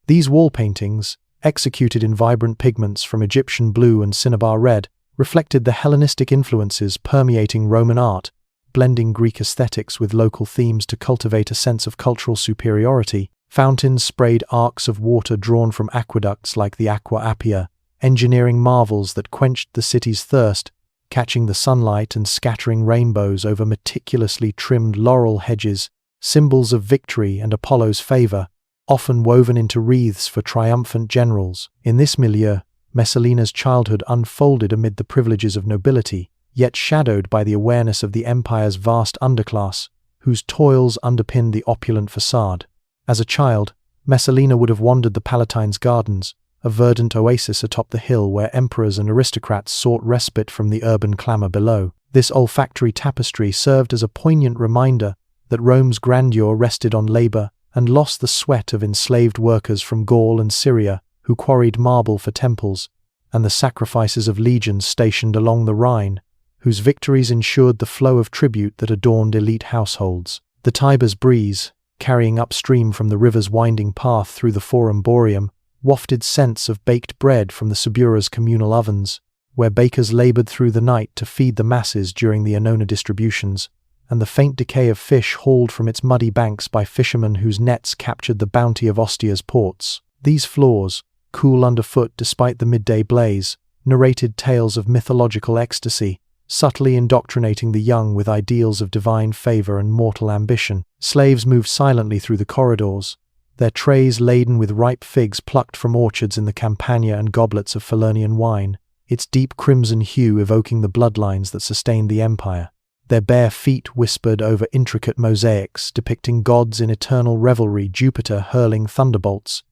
These wall paintings, executed in vibrant pigments from Egyptian blue and cinnabar red, reflected the Hellenistic influences permeating Roman art, blending Greek aesthetics with local themes to cultivate a sense of cultural superiority. Fountains sprayed arcs of water drawn from aqueducts like the Aqua Appia, engineering marvels that quenched the city's thirst, catching the sunlight and scattering rainbows over meticulously trimmed laurel hedges, symbols of victory and Apollo's favor, often woven into wreaths for triumphant generals. In this milieu, Messalina's childhood unfolded amid the privileges of nobility, yet shadowed by the awareness of the empire's vast underclass, whose toils underpinned the opulent facade. As a child, Messalina would have wandered the Palatine's gardens, a verdant oasis atop the hill where emperors and aristocrats sought respite from the urban clamor below. This olfactory tapestry served as a poignant reminder that Rome's grandeur rested on labor and lost the sweat of enslaved workers from Gaul and Syria who quarried marble for temples, and the sacrifices of legions stationed along the Rhine, whose victories ensured the flow of tribute that adorned elite households. The Tiber's breeze, carrying upstream from the river's winding path through the Forum Boreum, wafted scents of baked bread from the Subura's communal ovens, where bakers labored through the night to feed the masses during the Annona distributions, and the faint decay of fish hauled from its muddy banks by fishermen whose nets captured the bounty of Ostia's ports. These floors, cool underfoot despite the midday blaze, narrated tales of mythological ecstasy, subtly indoctrinating the young with ideals of divine favor and mortal ambition. Slaves moved silently through the corridors, their trays laden with ripe figs plucked from orchards in the Campania and goblets of Falernian wine, its deep crimson hue evoking the bloodlines that sustained the empire. Their bare feet whispered over intricate mosaics depicting gods in eternal revelry, Jupiter hurling thunderbolts,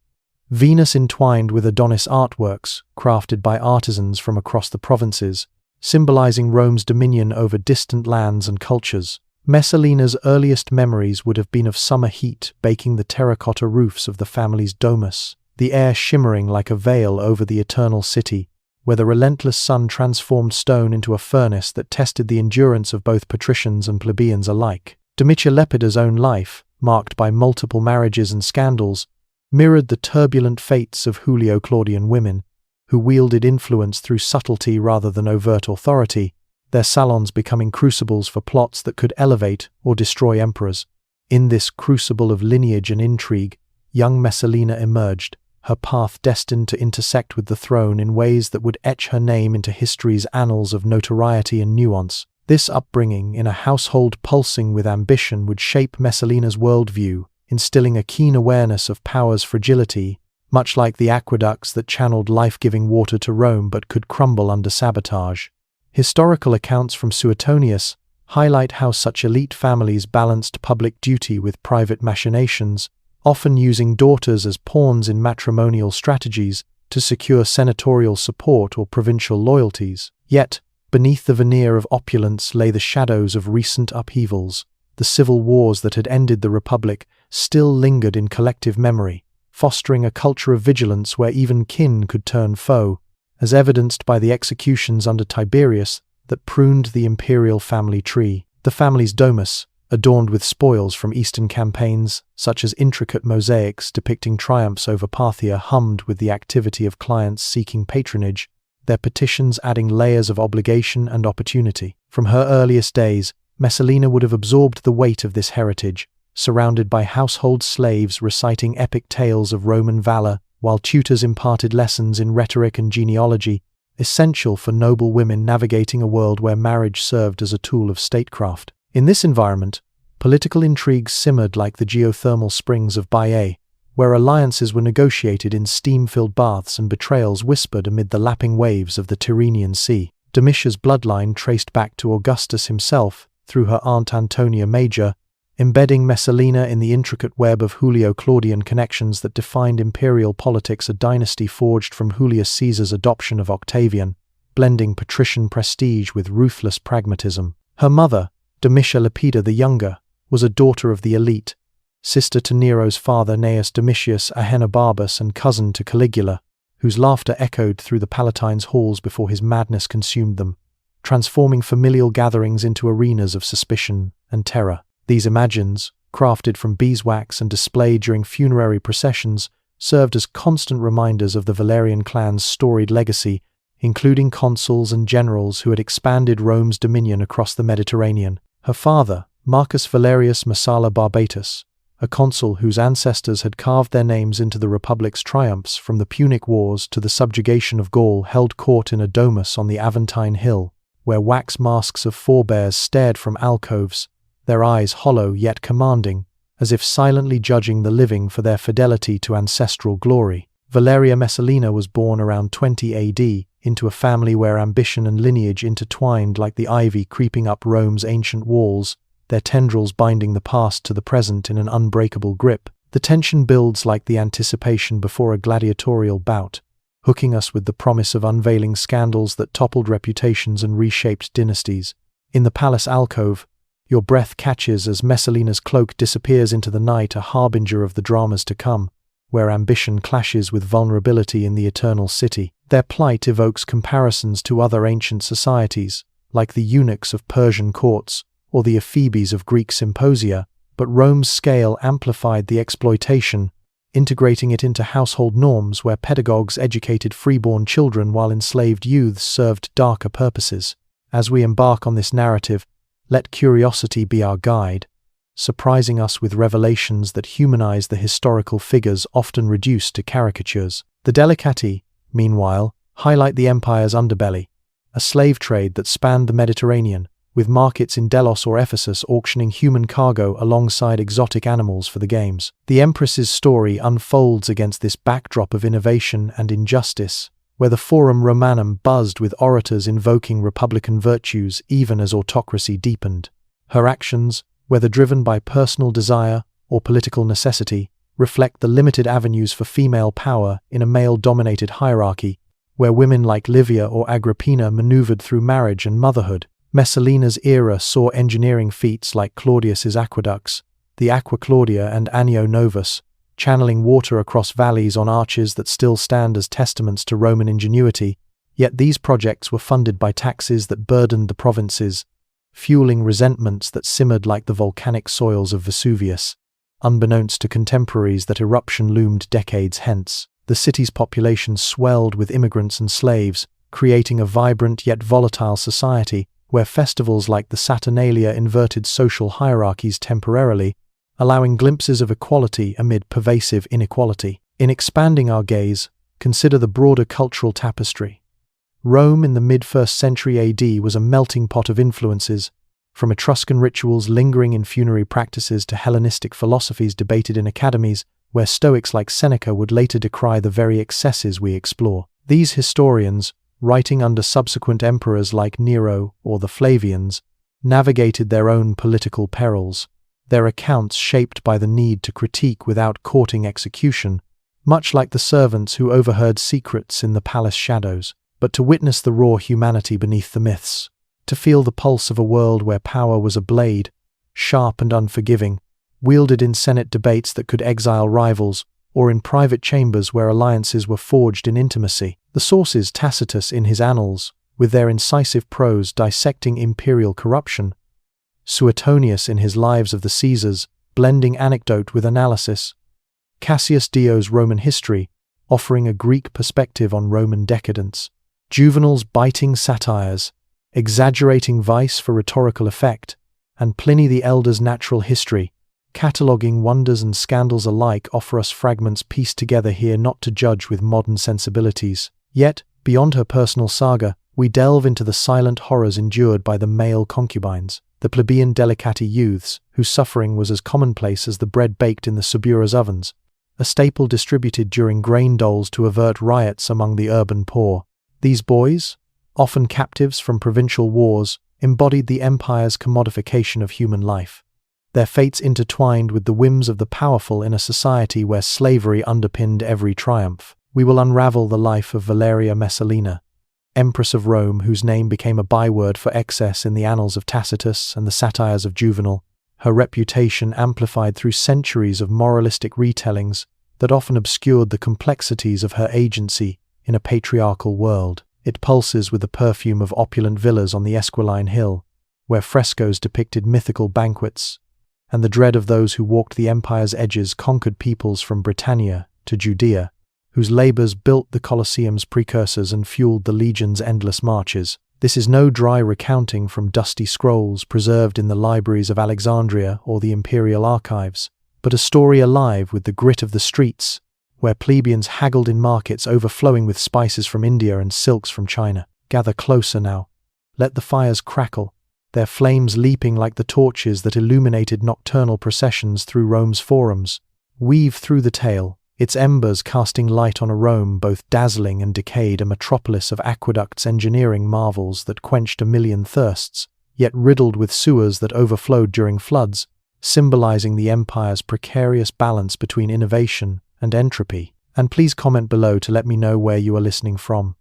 Venus entwined with Adonis artworks crafted by artisans from across the provinces, symbolizing Rome's dominion over distant lands and cultures. Messalina's earliest memories would have been of summer heat baking the terracotta roofs of the family's domus, the air shimmering like a veil over the eternal city, where the relentless sun transformed stone into a furnace that tested the endurance of both patricians and plebeians alike. Domitia Lepida's own life, marked by multiple marriages and scandals, mirrored the turbulent fates of Julio-Claudian women, who wielded influence through subtlety rather than overt authority, their salons becoming crucibles for plots that could elevate or destroy emperors. In this crucible of lineage and intrigue, young Messalina emerged, her path destined to intersect with the throne in ways that would etch her name into history's annals of notoriety and nuance. This upbringing in a household pulsing with ambition would shape Messalina's worldview, instilling a keen awareness of power's fragility, much like the aqueducts that channeled life-giving water to Rome but could crumble under sabotage. Historical accounts from Suetonius highlight how such elite families balanced public duty with private machinations, often using daughters as pawns in matrimonial strategies to secure senatorial support or provincial loyalties. Yet, beneath the veneer of opulence lay the shadows of recent upheavals. The civil wars that had ended the Republic still lingered in collective memory, fostering a culture of vigilance where even kin could turn foe, as evidenced by the executions under Tiberius that pruned the imperial family tree. The family's domus, adorned with spoils from eastern campaigns, such as intricate mosaics depicting triumphs over Parthia, hummed with the activity of clients seeking patronage, their petitions adding layers of obligation and opportunity. From her earliest days, Messalina would have absorbed the weight of this heritage, surrounded by household slaves reciting epic tales of Roman valor, while tutors imparted lessons in rhetoric and genealogy, essential for noble women navigating a world where marriage served as a tool of statecraft. In this environment, political intrigues simmered like the geothermal springs of Baiae, where alliances were negotiated in steam-filled baths and betrayals whispered amid the lapping waves of the Tyrrhenian Sea. Domitia's bloodline traced back to Augustus himself through her aunt Antonia Major, embedding Messalina in the intricate web of Julio-Claudian connections that defined imperial politics, a dynasty forged from Julius Caesar's adoption of Octavian, blending patrician prestige with ruthless pragmatism. Her mother, Domitia Lepida the Younger, was a daughter of the elite, sister to Nero's father Gnaeus Domitius Ahenobarbus and cousin to Caligula, whose laughter echoed through the Palatine's halls before his madness consumed them, transforming familial gatherings into arenas of suspicion and terror. These imagines, crafted from beeswax and displayed during funerary processions, served as constant reminders of the Valerian clan's storied legacy, including consuls and generals who had expanded Rome's dominion across the Mediterranean. Her father, Marcus Valerius Messala Barbatus, a consul whose ancestors had carved their names into the Republic's triumphs from the Punic Wars to the subjugation of Gaul, held court in a domus on the Aventine Hill, where wax masks of forebears stared from alcoves, their eyes hollow yet commanding, as if silently judging the living for their fidelity to ancestral glory. Valeria Messalina was born around 20 AD into a family where ambition and lineage intertwined like the ivy creeping up Rome's ancient walls, their tendrils binding the past to the present in an unbreakable grip. The tension builds like the anticipation before a gladiatorial bout, hooking us with the promise of unveiling scandals that toppled reputations and reshaped dynasties. In the palace alcove, your breath catches as Messalina's cloak disappears into the night, a harbinger of the dramas to come, where ambition clashes with vulnerability in the eternal city. Their plight evokes comparisons to other ancient societies, like the eunuchs of Persian courts or the ephebes of Greek symposia, but Rome's scale amplified the exploitation, integrating it into household norms where pedagogues educated freeborn children while enslaved youths served darker purposes. As we embark on this narrative, let curiosity be our guide, surprising us with revelations that humanize the historical figures often reduced to caricatures. The Delicati, meanwhile, highlight the empire's underbelly, a slave trade that spanned the Mediterranean, with markets in Delos or Ephesus auctioning human cargo alongside exotic animals for the games. The Empress's story unfolds against this backdrop of innovation and injustice, where the Forum Romanum buzzed with orators invoking republican virtues even as autocracy deepened. Her actions, whether driven by personal desire or political necessity, reflect the limited avenues for female power in a male-dominated hierarchy, where women like Livia or Agrippina maneuvered through marriage and motherhood. Messalina's era saw engineering feats like Claudius's aqueducts, the Aqua Claudia and Annio Novus, channeling water across valleys on arches that still stand as testaments to Roman ingenuity, yet these projects were funded by taxes that burdened the provinces, fueling resentments that simmered like the volcanic soils of Vesuvius. Unbeknownst to contemporaries, that eruption loomed decades hence. The city's population swelled with immigrants and slaves, creating a vibrant yet volatile society where festivals like the Saturnalia inverted social hierarchies temporarily, allowing glimpses of equality amid pervasive inequality. In expanding our gaze, consider the broader cultural tapestry. Rome in the mid-1st century AD was a melting pot of influences, from Etruscan rituals lingering in funerary practices to Hellenistic philosophies debated in academies, where Stoics like Seneca would later decry the very excesses we explore. These historians, writing under subsequent emperors like Nero or the Flavians, navigated their own political perils, their accounts shaped by the need to critique without courting execution, much like the servants who overheard secrets in the palace shadows. But to witness the raw humanity beneath the myths, to feel the pulse of a world where power was a blade, sharp and unforgiving, wielded in Senate debates that could exile rivals, or in private chambers where alliances were forged in intimacy. The sources, Tacitus in his Annals, with their incisive prose dissecting imperial corruption, Suetonius in his Lives of the Caesars, blending anecdote with analysis, Cassius Dio's Roman History, offering a Greek perspective on Roman decadence, Juvenal's biting satires, exaggerating vice for rhetorical effect, and Pliny the Elder's Natural History, cataloguing wonders and scandals alike, offer us fragments pieced together here not to judge with modern sensibilities. Yet, beyond her personal saga, we delve into the silent horrors endured by the male concubines, the plebeian Delicati youths, whose suffering was as commonplace as the bread baked in the Subura's ovens, a staple distributed during grain doles to avert riots among the urban poor. These boys, often captives from provincial wars, embodied the empire's commodification of human life, their fates intertwined with the whims of the powerful in a society where slavery underpinned every triumph. We will unravel the life of Valeria Messalina, Empress of Rome, whose name became a byword for excess in the annals of Tacitus and the satires of Juvenal, her reputation amplified through centuries of moralistic retellings that often obscured the complexities of her agency in a patriarchal world. It pulses with the perfume of opulent villas on the Esquiline Hill, where frescoes depicted mythical banquets, and the dread of those who walked the empire's edges conquered peoples from Britannia to Judea, whose labors built the Colosseum's precursors and fueled the legion's endless marches. This is no dry recounting from dusty scrolls preserved in the libraries of Alexandria or the imperial archives, but a story alive with the grit of the streets, where plebeians haggled in markets overflowing with spices from India and silks from China. Gather closer now. Let the fires crackle, their flames leaping like the torches that illuminated nocturnal processions through Rome's forums. Weave through the tale, its embers casting light on a Rome both dazzling and decayed, a metropolis of aqueducts, engineering marvels that quenched a million thirsts, yet riddled with sewers that overflowed during floods, symbolizing the empire's precarious balance between innovation and entropy. and please comment below to let me know where you are listening from.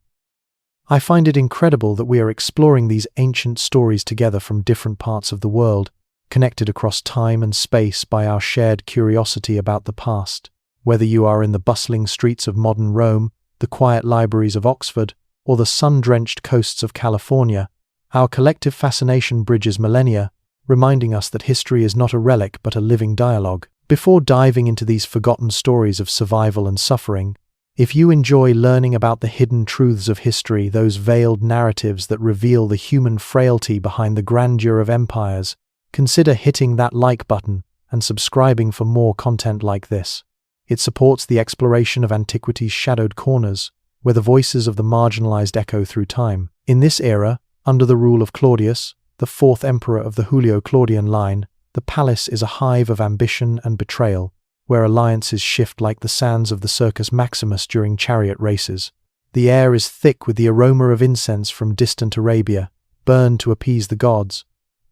I find it incredible that we are exploring these ancient stories together from different parts of the world, connected across time and space by our shared curiosity about the past. Whether you are in the bustling streets of modern Rome, the quiet libraries of Oxford, or the sun-drenched coasts of California, our collective fascination bridges millennia, reminding us that history is not a relic but a living dialogue. Before diving into these forgotten stories of survival and suffering, if you enjoy learning about the hidden truths of history, those veiled narratives that reveal the human frailty behind the grandeur of empires, consider hitting that like button and subscribing for more content like this. It supports the exploration of antiquity's shadowed corners, where the voices of the marginalized echo through time. In this era, under the rule of Claudius, the fourth emperor of the Julio-Claudian line, the palace is a hive of ambition and betrayal, where alliances shift like the sands of the Circus Maximus during chariot races. The air is thick with the aroma of incense from distant Arabia, burned to appease the gods,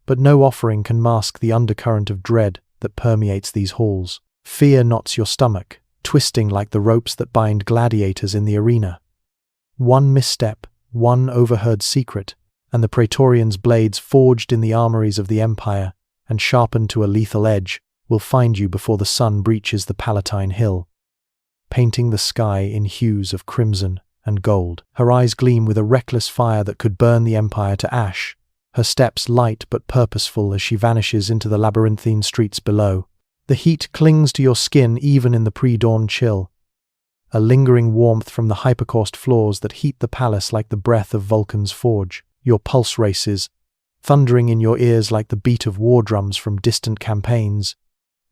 but no offering can mask the undercurrent of dread that permeates these halls. Fear knots your stomach, twisting like the ropes that bind gladiators in the arena. One misstep, one overheard secret, and the Praetorians' blades forged in the armories of the empire and sharpened to a lethal edge will find you before the sun breaches the Palatine Hill, painting the sky in hues of crimson and gold. Her eyes gleam with a reckless fire that could burn the empire to ash, her steps light but purposeful as she vanishes into the labyrinthine streets below. The heat clings to your skin even in the pre-dawn chill, a lingering warmth from the hypercaust floors that heat the palace like the breath of Vulcan's forge. Your pulse races, thundering in your ears like the beat of war drums from distant campaigns.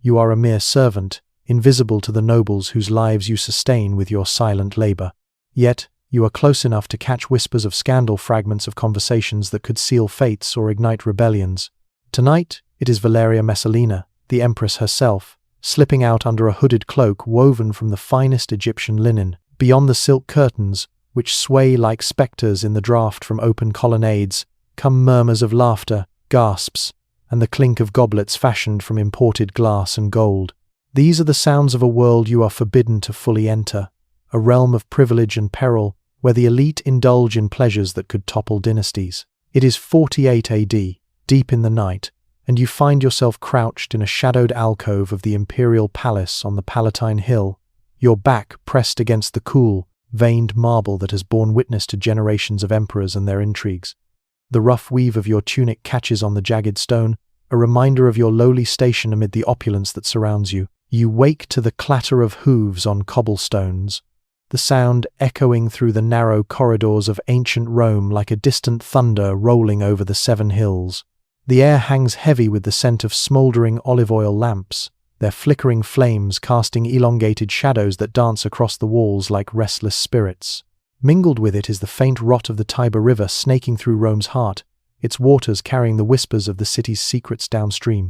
You are a mere servant, invisible to the nobles whose lives you sustain with your silent labor. Yet, you are close enough to catch whispers of scandal, fragments of conversations that could seal fates or ignite rebellions. Tonight, it is Valeria Messalina, the Empress herself, slipping out under a hooded cloak woven from the finest Egyptian linen. Beyond the silk curtains, which sway like spectres in the draught from open colonnades, come murmurs of laughter, gasps, and the clink of goblets fashioned from imported glass and gold. These are the sounds of a world you are forbidden to fully enter, a realm of privilege and peril, where the elite indulge in pleasures that could topple dynasties. It is 48 AD, deep in the night, and you find yourself crouched in a shadowed alcove of the imperial palace on the Palatine Hill, your back pressed against the cool, veined marble that has borne witness to generations of emperors and their intrigues. The rough weave of your tunic catches on the jagged stone, a reminder of your lowly station amid the opulence that surrounds you. You wake to the clatter of hooves on cobblestones, the sound echoing through the narrow corridors of ancient Rome like a distant thunder rolling over the 7 hills. The air hangs heavy with the scent of smouldering olive oil lamps, their flickering flames casting elongated shadows that dance across the walls like restless spirits. Mingled with it is the faint rot of the Tiber River snaking through Rome's heart, its waters carrying the whispers of the city's secrets downstream.